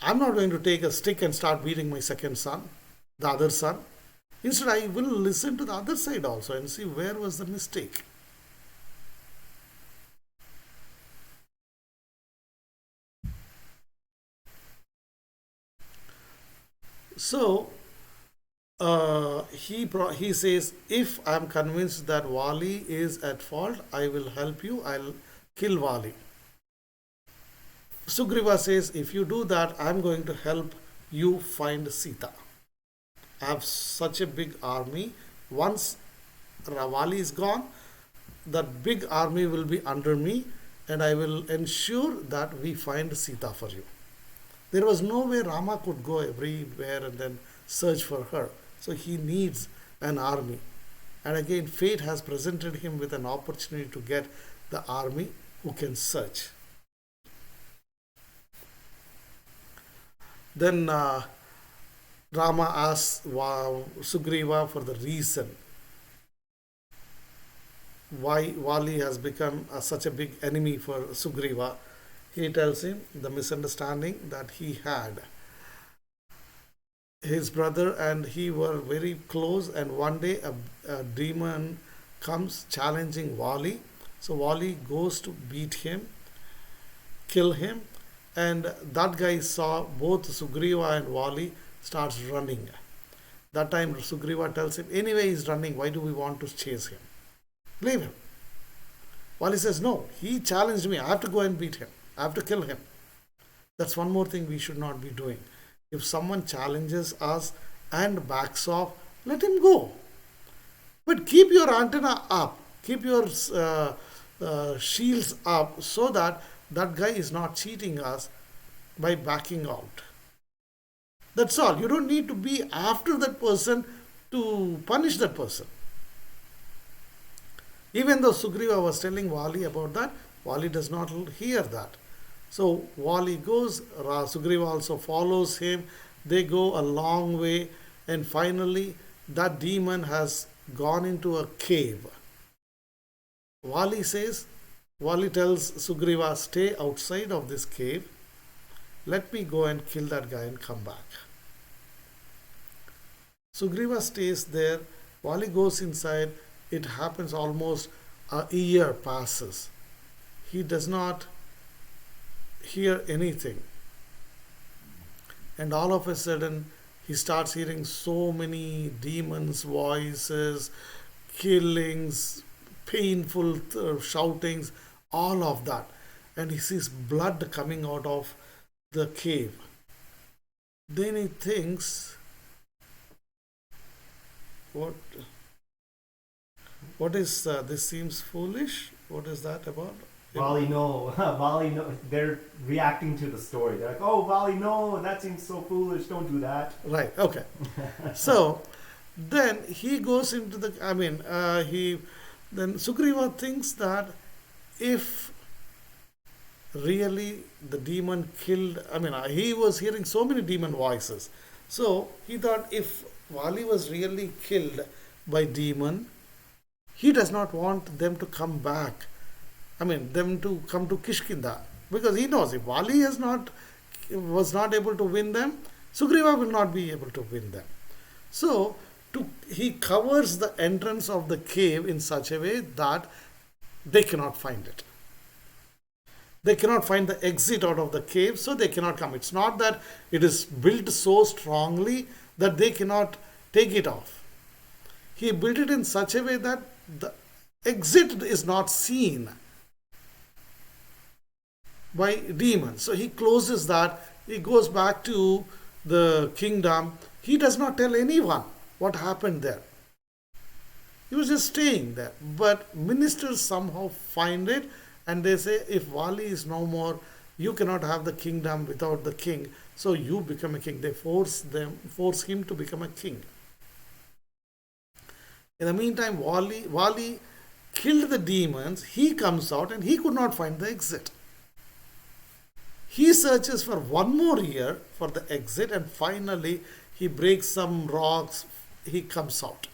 I'm not going to take a stick and start beating my second son, the other son. Instead, I will listen to the other side also and see where was the mistake. So, he says, if I am convinced that Vali is at fault, I will help you, I'll kill Vali. Sugriva says, if you do that, I am going to help you find Sita. I have such a big army. Once Ravali is gone, that big army will be under me, and I will ensure that we find Sita for you. There was no way Rama could go everywhere and then search for her. So he needs an army. And again, fate has presented him with an opportunity to get the army who can search. Then Rama asks Sugriva for the reason why Vali has become such a big enemy for Sugriva. He tells him the misunderstanding that he had. His brother and he were very close, and one day a demon comes challenging Vali. So Vali goes to beat him, kill him, and that guy saw both Sugriva and Vali starts running. That time Sugriva tells him, anyway he's running, why do we want to chase him? Leave him. Vali says, no, he challenged me, I have to go and beat him, I have to kill him. That's one more thing we should not be doing. If someone challenges us and backs off, let him go. But keep your antenna up, keep your shields up, so that that guy is not cheating us by backing out. That's all. You don't need to be after that person to punish that person. Even though Sugriva was telling Vali about that, Vali does not hear that. So Vali goes, Sugriva also follows him. They go a long way, and finally that demon has gone into a cave. Vali tells Sugriva, stay outside of this cave. Let me go and kill that guy and come back. Sugriva stays there. Vali goes inside. It happens almost a year passes. He hear anything. And all of a sudden, he starts hearing so many demons' voices, killings, painful shoutings, all of that. And he sees blood coming out of the cave. Then he thinks, what, what is this? Seems foolish. What is that about? Vali, no. Vali, no. They're reacting to the story. They're like, oh, Vali, no, that seems so foolish. Don't do that. Right, okay. So then he goes into the, then Sugriva thinks that if really the demon killed, he was hearing so many demon voices. So he thought if Vali was really killed by demon, he does not want them to come back. Them to come to Kishkinda. Because he knows if Vali was not able to win them, Sugriva will not be able to win them. So he covers the entrance of the cave in such a way that they cannot find it. They cannot find the exit out of the cave, so they cannot come. It's not that it is built so strongly that they cannot take it off. He built it in such a way that the exit is not seen by demons. So he closes that. He goes back to the kingdom. He does not tell anyone what happened there. He was just staying there. But ministers somehow find it and they say, if Vali is no more, you cannot have the kingdom without the king. So you become a king. They force him to become a king. In the meantime, Vali killed the demons. He comes out and he could not find the exit. He searches for one more year for the exit and finally he breaks some rocks. He comes out.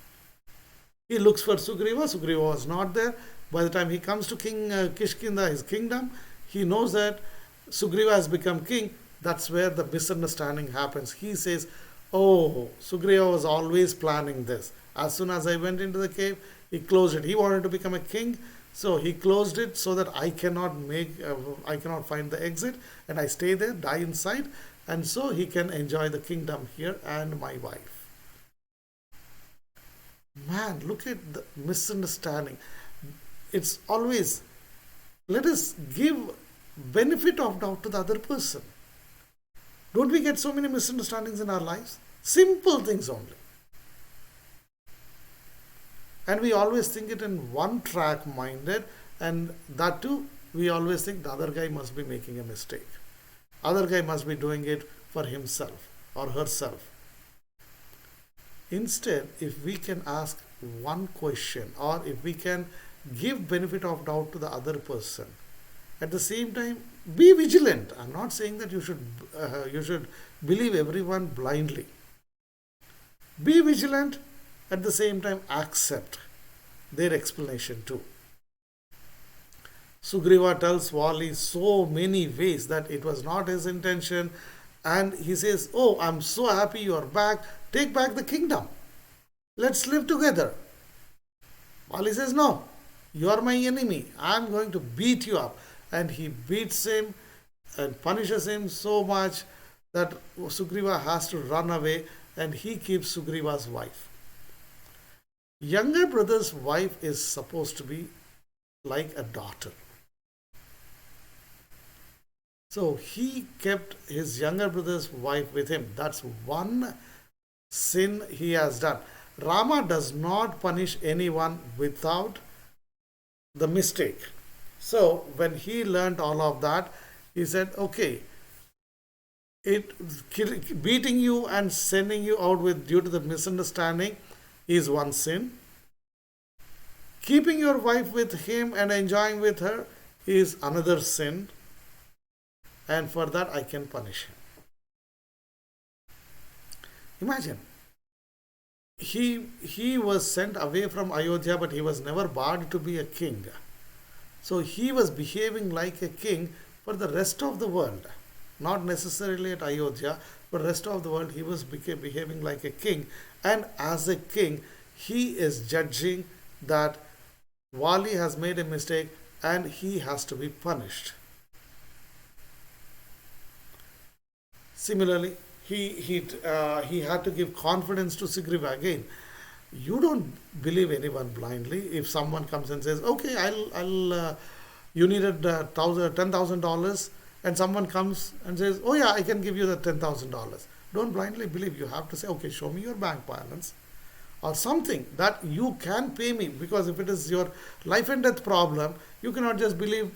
He looks for Sugriva. Sugriva was not there. By the time he comes to King Kishkinda, his kingdom, he knows that Sugriva has become king. That's where the misunderstanding happens. He says, oh, Sugriva was always planning this. As soon as I went into the cave, he closed it. He wanted to become a king, so he closed it so that I cannot find the exit, and I stay there, die inside, and so he can enjoy the kingdom here and my wife. Man, look at the misunderstanding. It's always, let us give benefit of doubt to the other person. Don't we get so many misunderstandings in our lives? Simple things only. And we always think it in one track minded, and that too, we always think the other guy must be making a mistake. Other guy must be doing it for himself or herself. Instead, if we can ask one question or if we can give benefit of doubt to the other person, at the same time, be vigilant. I'm not saying that you should believe everyone blindly. Be vigilant, at the same time accept their explanation too. Sugriva tells Vali so many ways that it was not his intention, and he says, oh, I'm so happy you are back. Take back the kingdom. Let's live together. Vali says, no, you are my enemy. I'm going to beat you up. And he beats him and punishes him so much that Sugriva has to run away, and he keeps Sugriva's wife. Younger brother's wife is supposed to be like a daughter. So he kept his younger brother's wife with him. That's one sin he has done. Rama does not punish anyone without the mistake. So when he learned all of that, he said, okay, beating you and sending you out due to the misunderstanding is one sin. Keeping your wife with him and enjoying with her is another sin. And for that I can punish him. Imagine, he was sent away from Ayodhya, but he was never barred to be a king. So he was behaving like a king for the rest of the world. Not necessarily at Ayodhya, but rest of the world he was behaving like a king. And as a king, he is judging that Vali has made a mistake and he has to be punished. Similarly, he had to give confidence to Sugriva again. You don't believe anyone blindly. If someone comes and says, "Okay, you needed $10,000," and someone comes and says, "Oh yeah, I can give you the $10,000." Don't blindly believe. You have to say, "Okay, show me your bank balance or something that you can pay me." Because if it is your life and death problem, you cannot just believe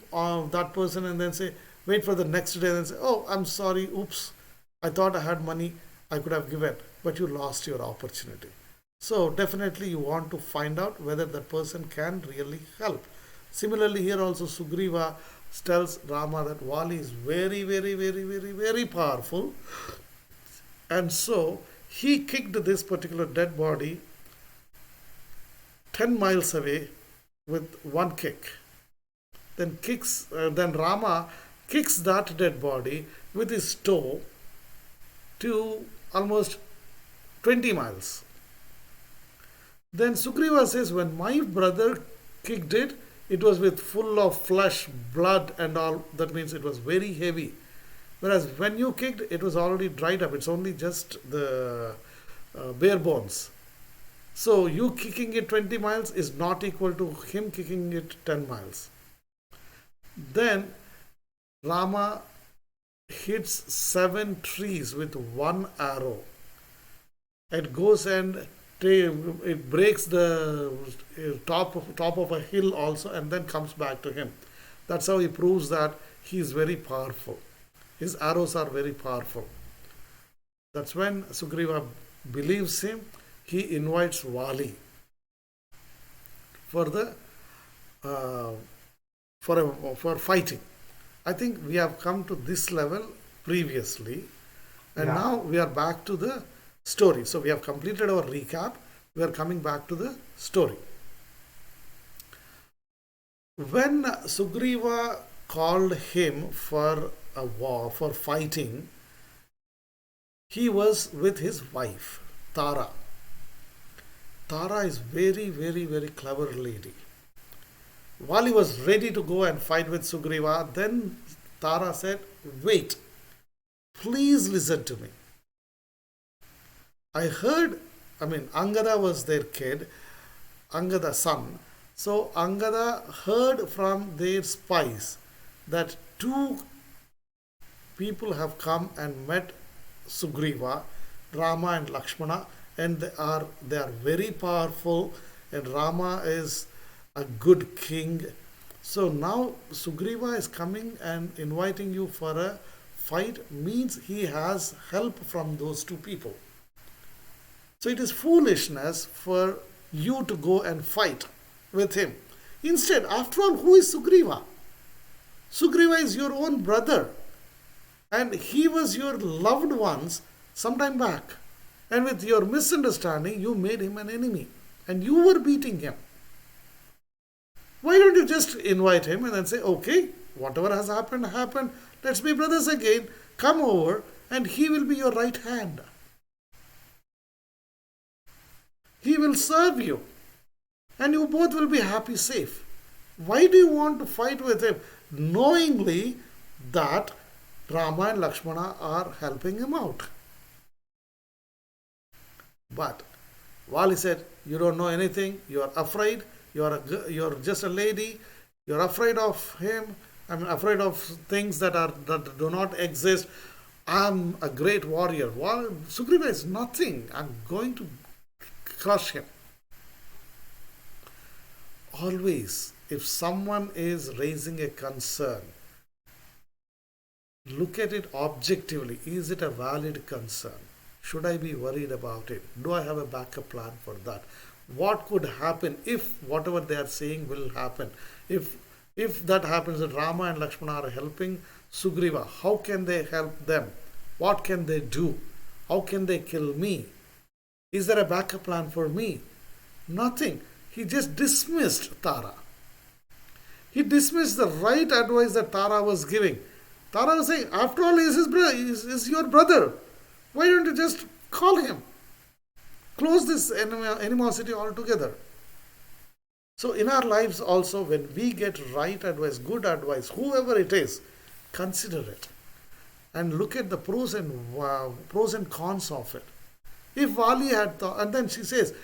that person and then say, wait for the next day and say, "Oh, I'm sorry, oops, I thought I had money, I could have given," but you lost your opportunity. So definitely you want to find out whether that person can really help. Similarly, here also Sugriva tells Rama that Vali is very, very, very, very, very powerful, and so he kicked this particular dead body 10 miles away with one kick. Then Rama kicks that dead body with his toe to almost 20 miles. Then Sugriva says, when my brother kicked it, it was with full of flesh, blood, and all. That means it was very heavy. Whereas when you kicked, it was already dried up. It's only just the bare bones. So you kicking it 20 miles is not equal to him kicking it 10 miles. Then Rama hits 7 trees with one arrow. It goes and it breaks the top of a hill also and then comes back to him. That's how he proves that he is very powerful. His arrows are very powerful. That's when Sugriva believes him. He invites Vali for the uh, for fighting. I think we have come to this level previously, and Yeah. now we are back to the story. So we have completed our recap. We are coming back to the story. When Sugriva called him for a war, for fighting, he was with his wife, Tara. Tara is very, very, very clever lady. While he was ready to go and fight with Sugriva, then Tara said, "Wait, please listen to me. I heard, Angada was their kid, Angada's son. So Angada heard from their spies that two people have come and met Sugriva, Rama and Lakshmana, and they are very powerful, and Rama is a good king. So now Sugriva is coming and inviting you for a fight, means he has help from those two people. So it is foolishness for you to go and fight with him. Instead, after all, who is Sugriva? Sugriva is your own brother, and he was your loved ones some time back. And with your misunderstanding, you made him an enemy, and you were beating him. Why don't you just invite him and then say, "Okay, whatever has happened, happened. Let's be brothers again. Come over, and he will be your right hand. He will serve you, and you both will be happy, safe." Why do you want to fight with him, knowingly that Rama and Lakshmana are helping him out? But Vali said, "You don't know anything. You are afraid. You're just a lady. You're afraid of him. I'm afraid of things that do not exist. I'm a great warrior. Sugriva is nothing. I'm going to crush him." Always, if someone is raising a concern, look at it objectively. Is it a valid concern? Should I be worried about it? Do I have a backup plan for that? What could happen if whatever they are saying will happen? If that happens, that Rama and Lakshmana are helping Sugriva, how can they help them? What can they do? How can they kill me? Is there a backup plan for me? Nothing. He just dismissed Tara. He dismissed the right advice that Tara was giving. Tara was saying, after all, he is his brother, is your brother. Why don't you just call him? Close this animosity altogether. So in our lives also, when we get right advice, good advice, whoever it is, consider it. and look at the pros and cons of it. If Vali had thought, and then she says,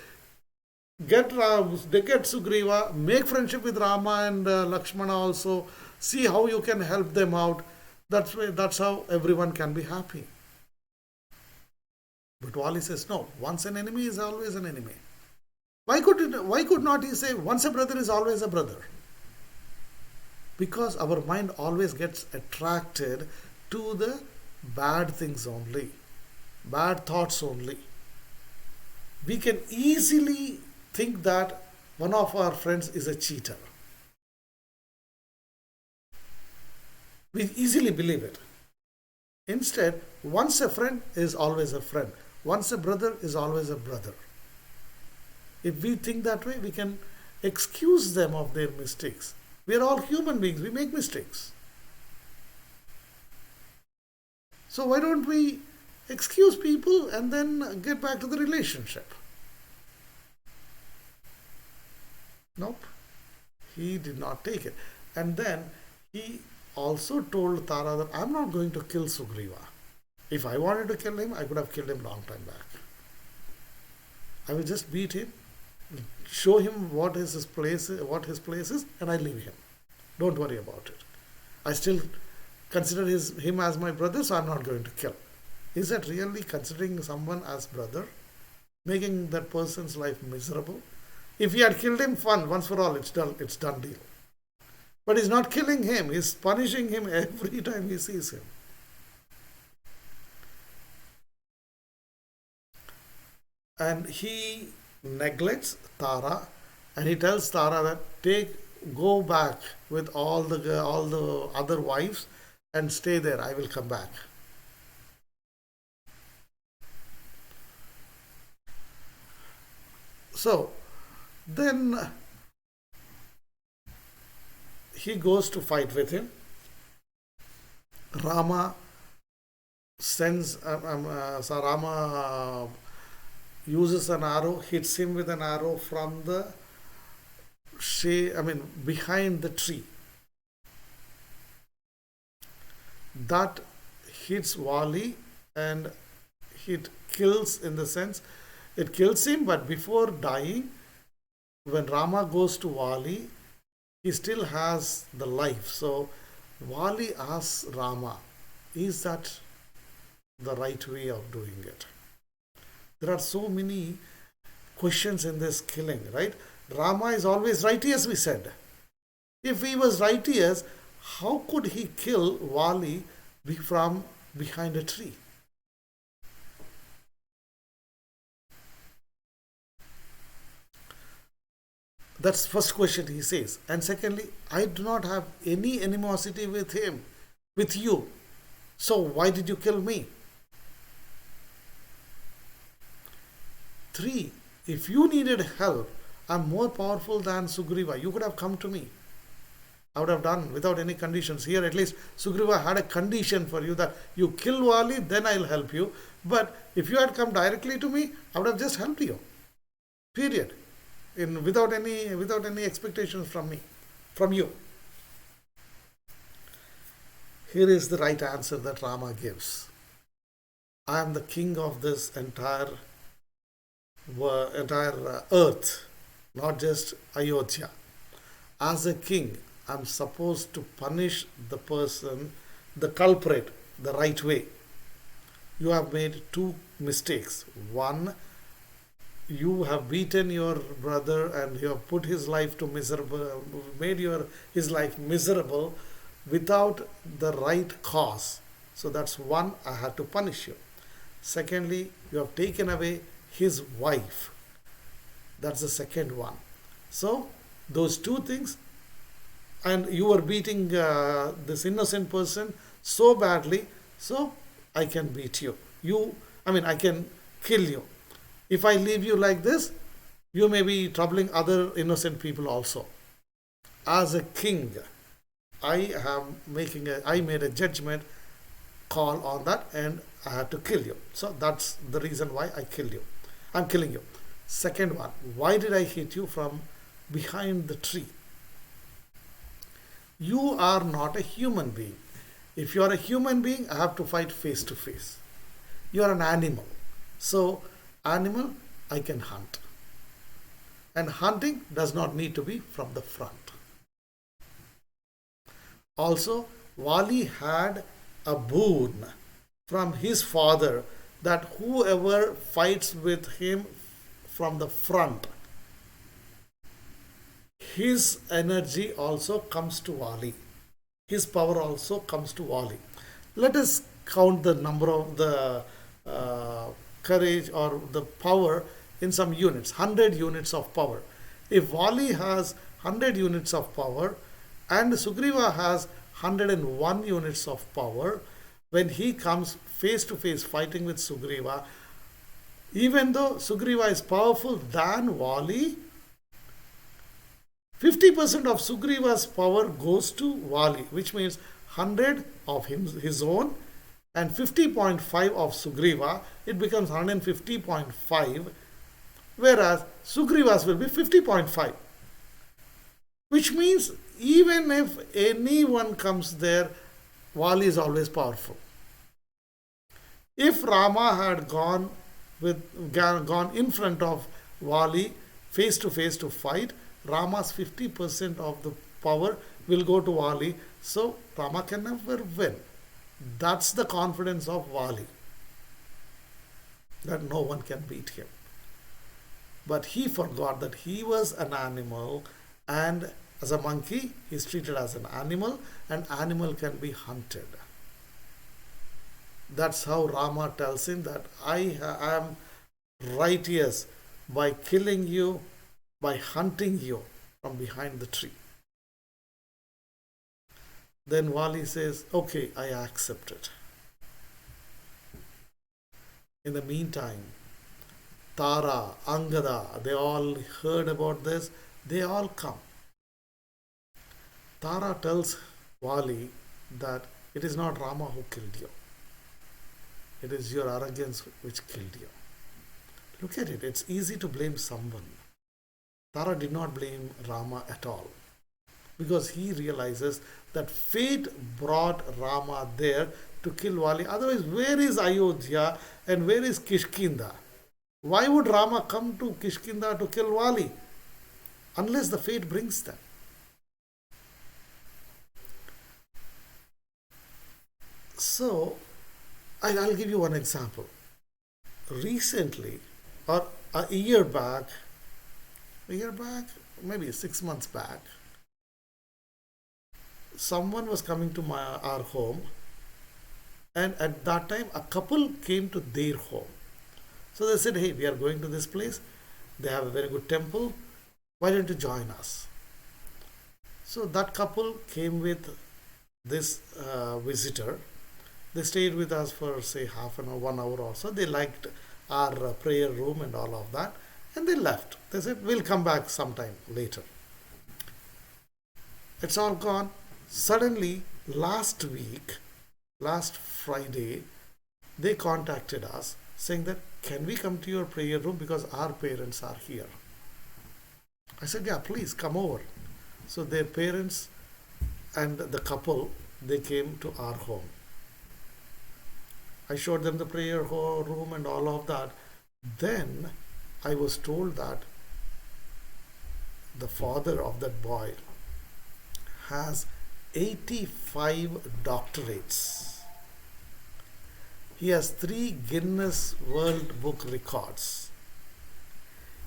get Sugriva, make friendship with Rama and Lakshmana also, see how you can help them out. That's how everyone can be happy. But Wali says, no, once an enemy is always an enemy. Why could not he say, once a brother is always a brother? Because our mind always gets attracted to the bad things only, bad thoughts only. We can easily think that one of our friends is a cheater. We easily believe it. Instead, once a friend is always a friend. Once a brother is always a brother. If we think that way, we can excuse them of their mistakes. We are all human beings. We make mistakes. So why don't we excuse people and then get back to the relationship? Nope. He did not take it. And then he also told Tara that I'm not going to kill Sugriva. If I wanted to kill him, I could have killed him long time back. I will just beat him, show him what his place is, and I leave him. Don't worry about it. I still consider him as my brother, so I'm not going to kill. Is that really considering someone as brother? Making that person's life miserable? If he had killed him, fun, once for all, it's done deal. But he's not killing him, he's punishing him every time he sees him. And he neglects Tara, and he tells Tara that go back with all the other wives and stay there. I will come back. So then he goes to fight with him. Rama uses an arrow, hits him with an arrow from the behind the tree. That hits Wali, and it kills, in the sense, it kills him, but before dying, when Rama goes to Wali, he still has the life. So Wali asks Rama, is that the right way of doing it? There are so many questions in this killing, right? Rama is always righteous, we said. If he was righteous, how could he kill Wali from behind a tree? That's first question he says. And secondly, I do not have any animosity with him, with you. So why did you kill me? 3. If you needed help, I'm more powerful than Sugriva. You could have come to me. I would have done without any conditions. Here at least Sugriva had a condition for you that you kill Wali, then I'll help you. But if you had come directly to me, I would have just helped you. Period. Without any expectations from you. Here is the right answer that Rama gives. I am the king of this entire earth, not just Ayodhya. As a king, I'm supposed to punish the person, the culprit, the right way. You have made 2 mistakes. One, you have beaten your brother and you have put his life to miserable, made his life miserable without the right cause. So that's one, I had to punish you. Secondly, you have taken away his wife. That's the second one. So those 2 things, and you were beating this innocent person so badly, so I can beat you. I can kill you. If I leave you like this, you may be troubling other innocent people also. As a king, I made a judgment call on that, and I had to kill you. So that's the reason why I'm killing you. Second one, why did I hit you from behind the tree? You are not a human being. If you are a human being, I have to fight face to face. You are an animal. So, animal, I can hunt. And hunting does not need to be from the front. Also, Wali had a boon from his father that whoever fights with him from the front, his energy also comes to Wali. His power also comes to Wali. Let us count the number of the uh, courage or the power in some units, 100 units of power. If Wali has 100 units of power and Sugriva has 101 units of power, when he comes face to face fighting with Sugriva, even though Sugriva is powerful than Wali, 50% of Sugriva's power goes to Wali, which means 100 of his own and 50.5 of Sugriva, it becomes 150.5, whereas Sugriva's will be 50.5, which means even if anyone comes there, Wali is always powerful. If Rama had gone in front of Wali face to fight, Rama's 50% of the power will go to Wali, so Rama can never win. That's the confidence of Wali, that no one can beat him. But he forgot that he was an animal, and as a monkey, he is treated as an animal, and animal can be hunted. That's how Rama tells him that I am righteous by killing you, by hunting you from behind the tree. Then Wali says, okay, I accept it. In the meantime, Tara, Angada, they all heard about this. They all come. Tara tells Wali that it is not Rama who killed you. It is your arrogance which killed you. Look at it. It's easy to blame someone. Tara did not blame Rama at all, because he realizes that fate brought Rama there to kill Wali. Otherwise, where is Ayodhya and where is Kishkinda? Why would Rama come to Kishkinda to kill Wali? Unless the fate brings them. So, I'll give you one example. Recently, or a year back, maybe 6 months back, someone was coming to our home, and at that time a couple came to their home. So they said, hey, we are going to this place, they have a very good temple, why don't you join us? So that couple came with this visitor. They stayed with us for say half an hour, 1 hour or so. They liked our prayer room and all of that, and they left. They said, we'll come back sometime later. It's all gone. Suddenly, last week, last Friday, they contacted us saying that, can we come to your prayer room because our parents are here? I said, yeah, please come over. So their parents and the couple, they came to our home. I showed them the prayer room and all of that. Then I was told that the father of that boy has 85 doctorates. He has 3 Guinness World Book records.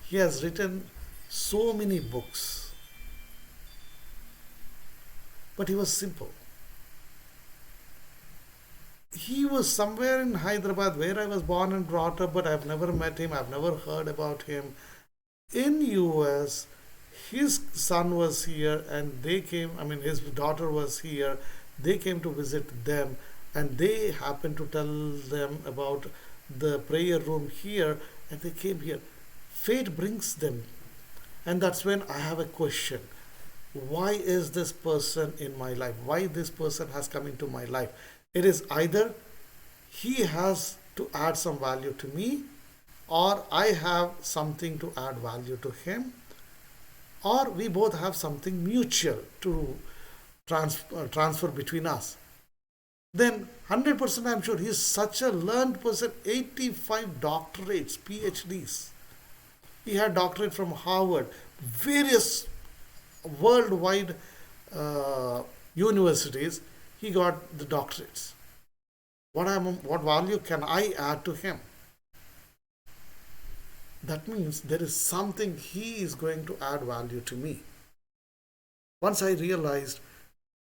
He has written so many books. But he was simple. He was somewhere in Hyderabad where I was born and brought up, but I've never met him, I've never heard about him. In US, his son was here and they came, his daughter was here, they came to visit them, and they happened to tell them about the prayer room here, and they came here. Fate brings them. And that's when I have a question. Why is this person in my life? Why this person has come into my life? It is either he has to add some value to me, or I have something to add value to him, or we both have something mutual to transfer between us. then 100% I'm sure he's such a learned person. 85 doctorates, PhDs. He had doctorate from Harvard, various worldwide universities. He got the doctorates. What value can I add to him? That means there is something he is going to add value to me. Once I realized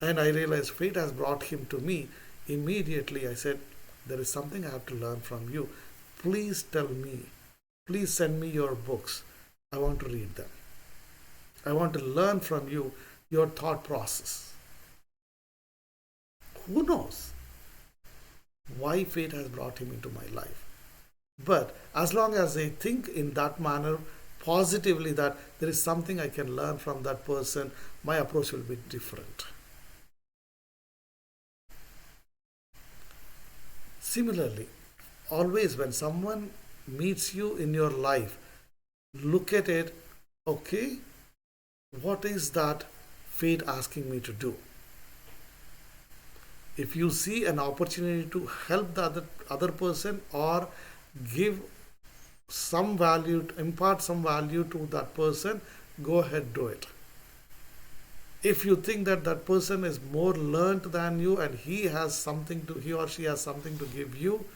fate has brought him to me, immediately I said, there is something I have to learn from you. Please tell me. Please send me your books. I want to read them. I want to learn from you your thought process. Who knows why fate has brought him into my life? But as long as I think in that manner, positively, that there is something I can learn from that person, my approach will be different. Similarly, always when someone meets you in your life, look at it, okay, what is that fate asking me to do? If you see an opportunity to help the other person or give some value, impart some value to that person, go ahead, do it. If you think that that person is more learned than you and he or she has something to give you,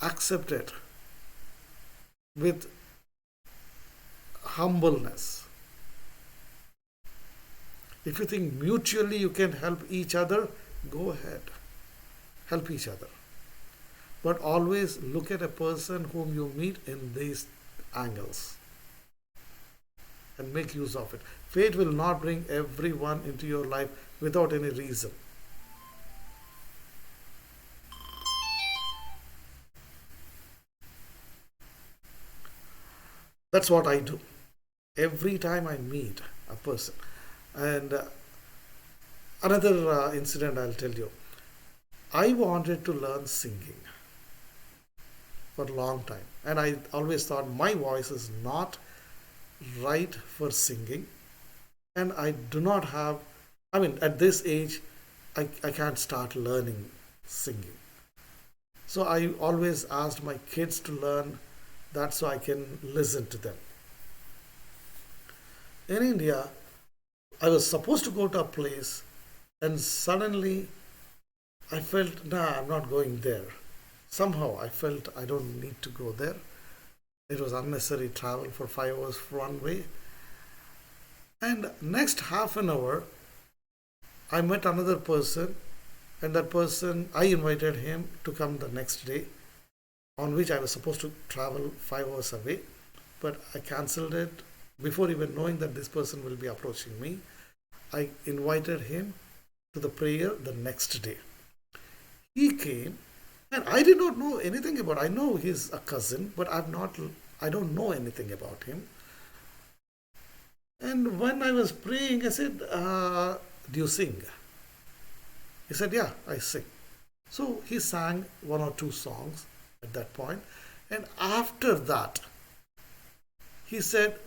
accept it with humbleness. If you think mutually you can help each other, go ahead, help each other. But always look at a person whom you meet in these angles and make use of it. Fate will not bring everyone into your life without any reason. That's what I do every time I meet a person. And another incident I'll tell you. I wanted to learn singing for a long time, and I always thought my voice is not right for singing, and I do not have, at this age, I can't start learning singing. So I always asked my kids to learn that so I can listen to them. In India, I was supposed to go to a place, and suddenly I felt, nah, I'm not going there. Somehow I felt I don't need to go there. It was unnecessary travel for 5 hours one way. And next half an hour, I met another person, and that person, I invited him to come the next day, on which I was supposed to travel 5 hours away, but I cancelled it before even knowing that this person will be approaching me. I invited him to the prayer the next day. He came, and I did not know anything about. I know he's a cousin, but I don't know anything about him. And when I was praying, I said, "Do you sing?" He said, "Yeah, I sing." So he sang 1 or 2 songs at that point, and after that, he said,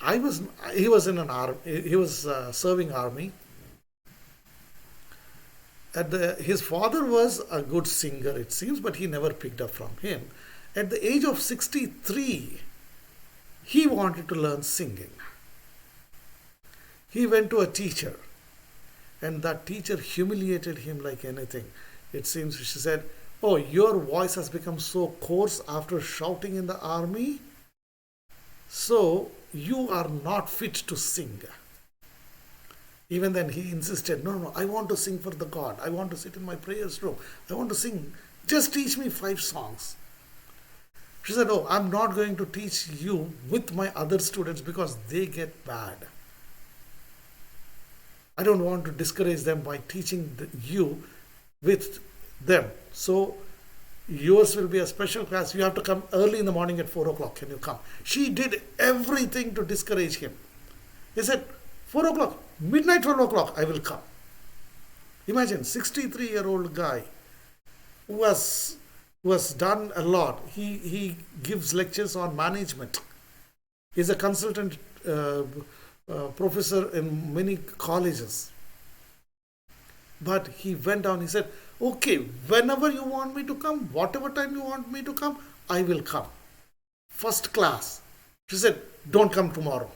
He was in an army. He was serving army. His father was a good singer, it seems, but he never picked up from him. At the age of 63, he wanted to learn singing. He went to a teacher, and that teacher humiliated him like anything. It seems she said, "Oh, your voice has become so coarse after shouting in the army, so you are not fit to sing." Even then he insisted, no, I want to sing for the God. I want to sit in my prayers room. I want to sing. Just teach me 5 songs. She said, "Oh, I'm not going to teach you with my other students because they get bad. I don't want to discourage them by teaching you with them. So yours will be a special class. You have to come early in the morning at 4 o'clock. Can you come?" She did everything to discourage him. He said, 4 o'clock, midnight 12 o'clock, I will come. Imagine, 63-year-old guy who has done a lot. He gives lectures on management. He's a consultant professor in many colleges. But he went down, he said, Okay, whenever you want me to come, whatever time you want me to come, I will come. First class. She said, don't come tomorrow.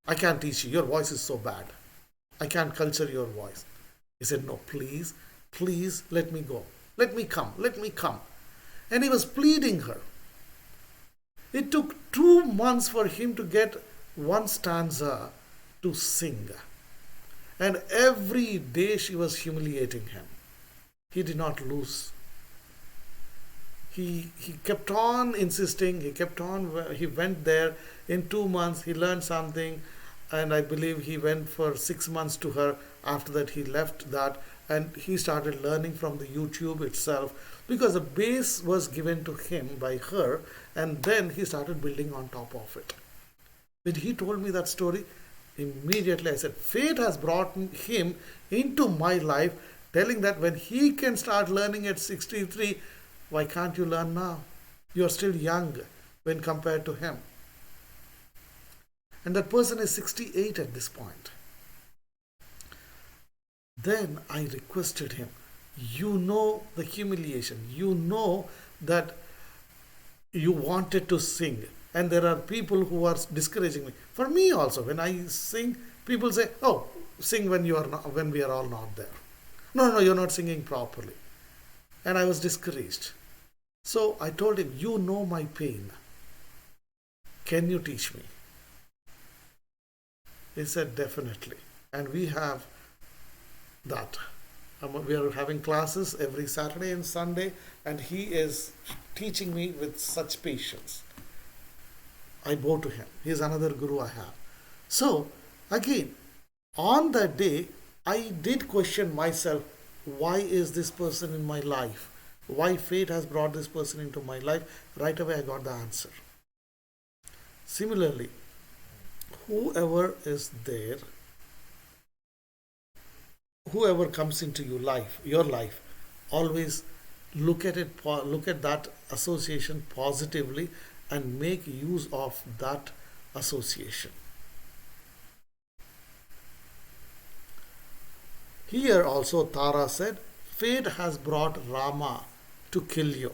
I can't teach you. Your voice is so bad. I can't culture your voice. He said, no, please, please let me go. Let me come. Let me come. And he was pleading her. It took 2 months for him to get one stanza to sing. And every day she was humiliating him. He did not lose. He kept on insisting. He went there. In 2 months, he learned something. And I believe he went for 6 months to her. After that, he left that. And he started learning from the YouTube itself, because the base was given to him by her, and then he started building on top of it. When he told me that story, immediately I said, fate has brought him into my life, telling that when he can start learning at 63, why can't you learn now? You are still young when compared to him. And that person is 68 at this point. Then I requested him, you know the humiliation, you know that you wanted to sing, and there are people who are discouraging me. For me also, when I sing, people say, oh, sing when you are not, when we are all not there. No, no, you're not singing properly. And I was discouraged. So I told him, you know my pain. Can you teach me? He said, definitely. And we have that. We are having classes every Saturday and Sunday, and he is teaching me with such patience. I bow to him. He is another guru I have. So, again, on that day, I did question myself, why is this person in my life? Why fate has brought this person into my life? Right away, I got the answer. Similarly, whoever is there, whoever comes into your life, always look at that association positively and make use of that association. Here also Tara said, fate has brought Rama to kill you,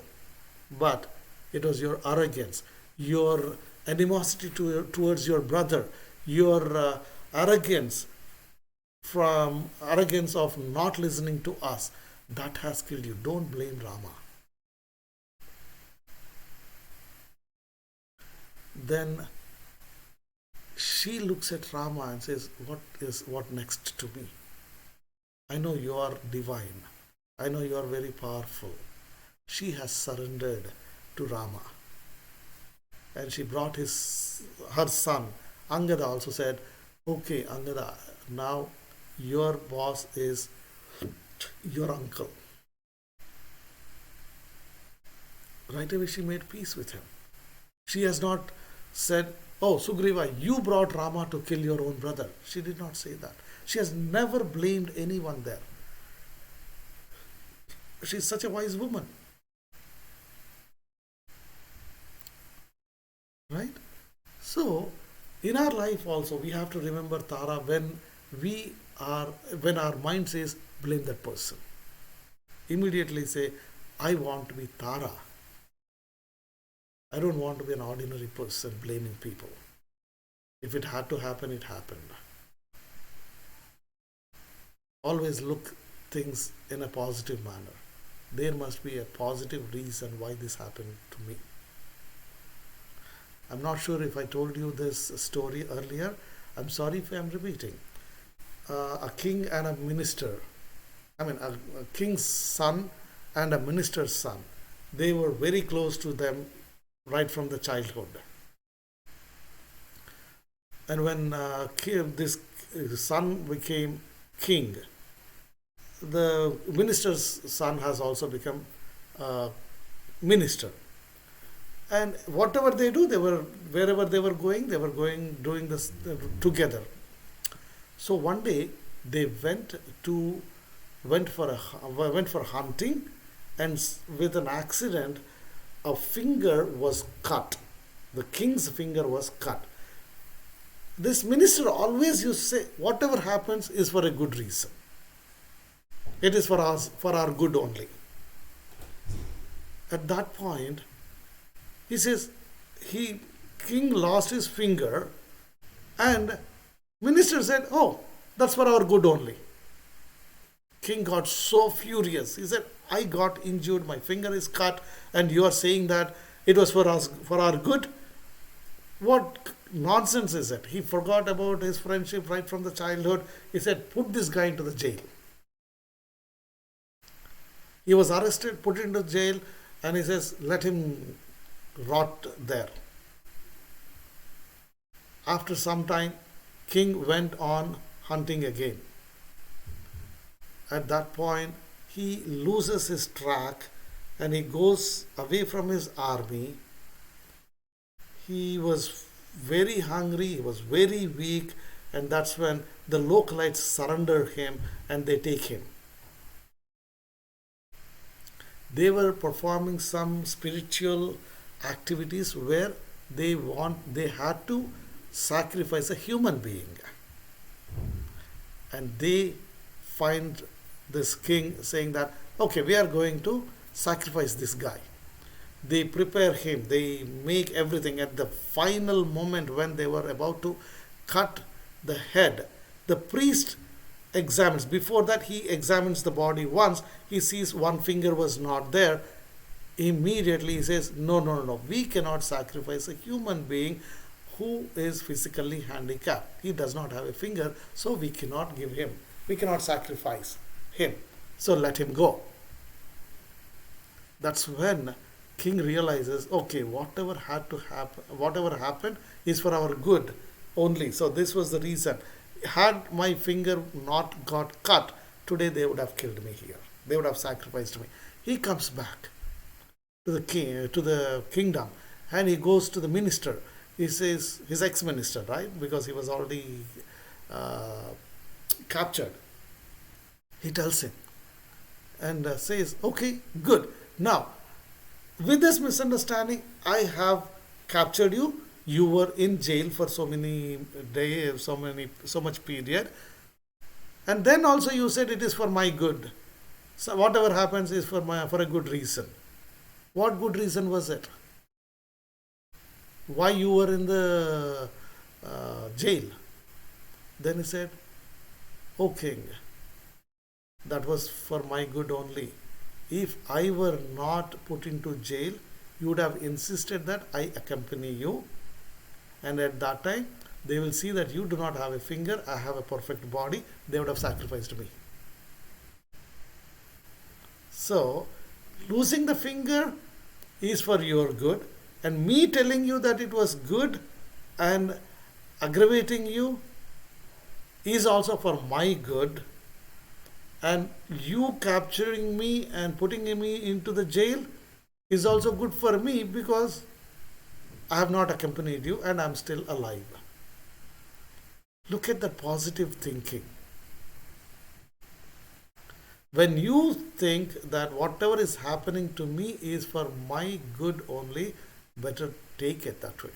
but it was your arrogance, your animosity towards your brother, your arrogance of not listening to us, that has killed you. Don't blame Rama. Then she looks at Rama and says, what next to me? I know you are divine. I know you are very powerful. She has surrendered to Rama. And she brought her son. Angada also said, okay, Angada, now your boss is your uncle. Right away she made peace with him. She has not said, oh, Sugriva, you brought Rama to kill your own brother. She did not say that. She has never blamed anyone there. She is such a wise woman. Right? So, in our life also, we have to remember Tara when our mind says, blame that person. Immediately say, I want to be Tara. I don't want to be an ordinary person blaming people. If it had to happen, it happened. Always look things in a positive manner. There must be a positive reason why this happened to me. I'm not sure if I told you this story earlier. I'm sorry if I'm repeating. A king and a minister, a king's son and a minister's son, they were very close to them right from the childhood. And when this son became king, the minister's son has also become minister. And whatever they do, wherever they were going, doing this together. So one day they went for hunting, and with an accident, a finger was cut. The king's finger was cut. This minister always used to say, whatever happens is for a good reason. It is for us, for our good only. At that point, he says, he king lost his finger, and minister said, "Oh, that's for our good only." King got so furious. He said, "I got injured, my finger is cut, and you are saying that it was for us, for our good? What nonsense is it?" He forgot about his friendship right from the childhood. He said, "Put this guy into the jail." He was arrested, put into jail, and he says, "Let him rot there." After some time, king went on hunting again. At that point, he loses his track and he goes away from his army. He was very hungry, he was very weak, and that's when the localites surrender him and they take him. They were performing some spiritual activities where they had to sacrifice a human being. And they find this king saying that, "Okay, we are going to sacrifice this guy." They prepare him, they make everything. At the final moment when they were about to cut the head, the priest examines. Before that, he examines the body once. He sees one finger was not there. Immediately he says, "No, no, no, no. We cannot sacrifice a human being who is physically handicapped. He does not have a finger, so we cannot give him. We cannot sacrifice him. So let him go." That's when king realizes, okay, whatever had to happen, whatever happened is for our good only. So this was the reason. Had my finger not got cut, today they would have killed me here. They would have sacrificed me. He comes back to the king, to the kingdom, and he goes to the minister. He says, his ex-minister, right? Because he was already captured. He tells him and says, "Okay, good. Now, with this misunderstanding, I have captured you. You were in jail for so many days, so much period, and then also you said it is for my good. So whatever happens is for a good reason. What good reason was it? Why you were in the jail?" Then he said, "O king, that was for my good only. If I were not put into jail, you would have insisted that I accompany you, and at that time they will see that you do not have a finger, I have a perfect body, they would have sacrificed me." So, losing the finger is for your good, and me telling you that it was good and aggravating you is also for my good, and you capturing me and putting me into the jail is also good for me because I have not accompanied you and I'm still alive. Look at the positive thinking. When you think that whatever is happening to me is for my good only, better take it that way.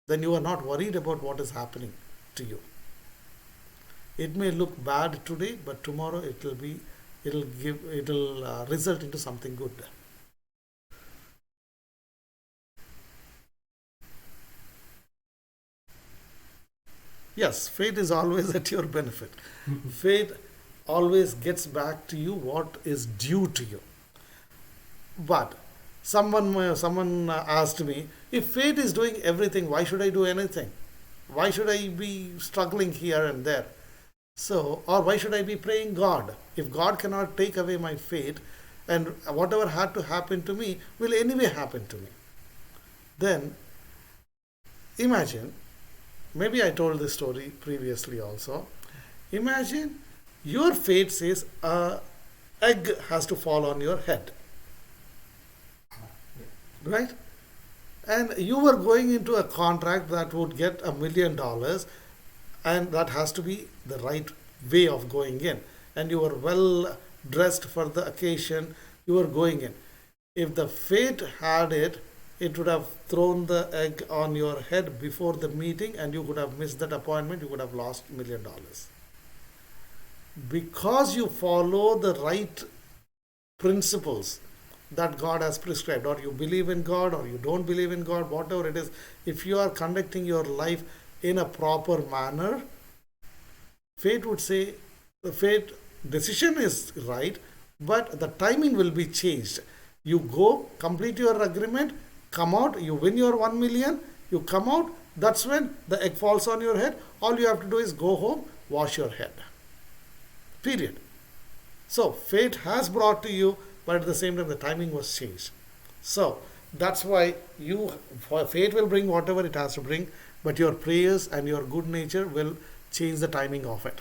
Then you are not worried about what is happening to you. It may look bad today, but tomorrow it'll result into something good. Yes, fate is always at your benefit. Fate always gets back to you what is due to you. But someone asked me, if fate is doing everything, why should I do anything? Why should I be struggling here and there? So, or why should I be praying God? If God cannot take away my fate, and whatever had to happen to me will anyway happen to me. Then, imagine, maybe I told this story previously also. Imagine your fate says a egg has to fall on your head, right? And you were going into a contract that would get $1 million, and that has to be the right way of going in. And you were well dressed for the occasion, you were going in. If the fate had it, it would have thrown the egg on your head before the meeting, and you could have missed that appointment, you would have lost $1 million. because you follow the right principles that God has prescribed, or you believe in God or you don't believe in God, whatever it is, if you are conducting your life in a proper manner, fate would say the fate decision is right, but the timing will be changed. You go, complete your agreement, come out, you win your 1 million, you come out, that's when the egg falls on your head. All you have to do is go home, wash your head. Period. So fate has brought to you, but at the same time the timing was changed. So that's why fate will bring whatever it has to bring, but your prayers and your good nature will change the timing of it.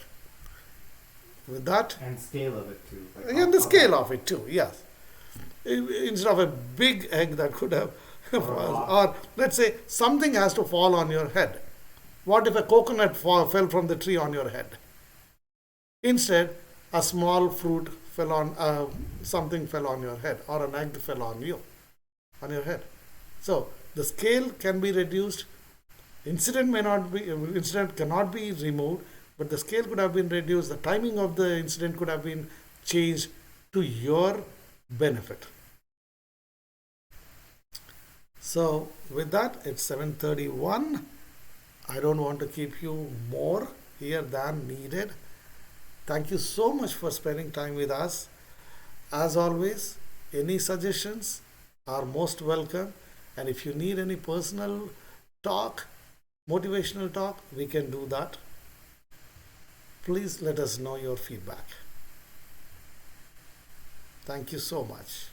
With that, And scale of it too. Like and the scale of it too, yes. Instead of a big egg that could have, or let's say something has to fall on your head. What if a coconut fell from the tree on your head? Instead, a small fruit fell on, something fell on your head, or an egg fell on you, on your head. So the scale can be reduced. Incident cannot be removed, but the scale could have been reduced. The timing of the incident could have been changed to your benefit. So with that, it's 7:31. I don't want to keep you more here than needed. Thank you so much for spending time with us. As always, any suggestions are most welcome. And if you need any personal talk, motivational talk, we can do that. Please let us know your feedback. Thank you so much.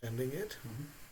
Ending it. Mhm.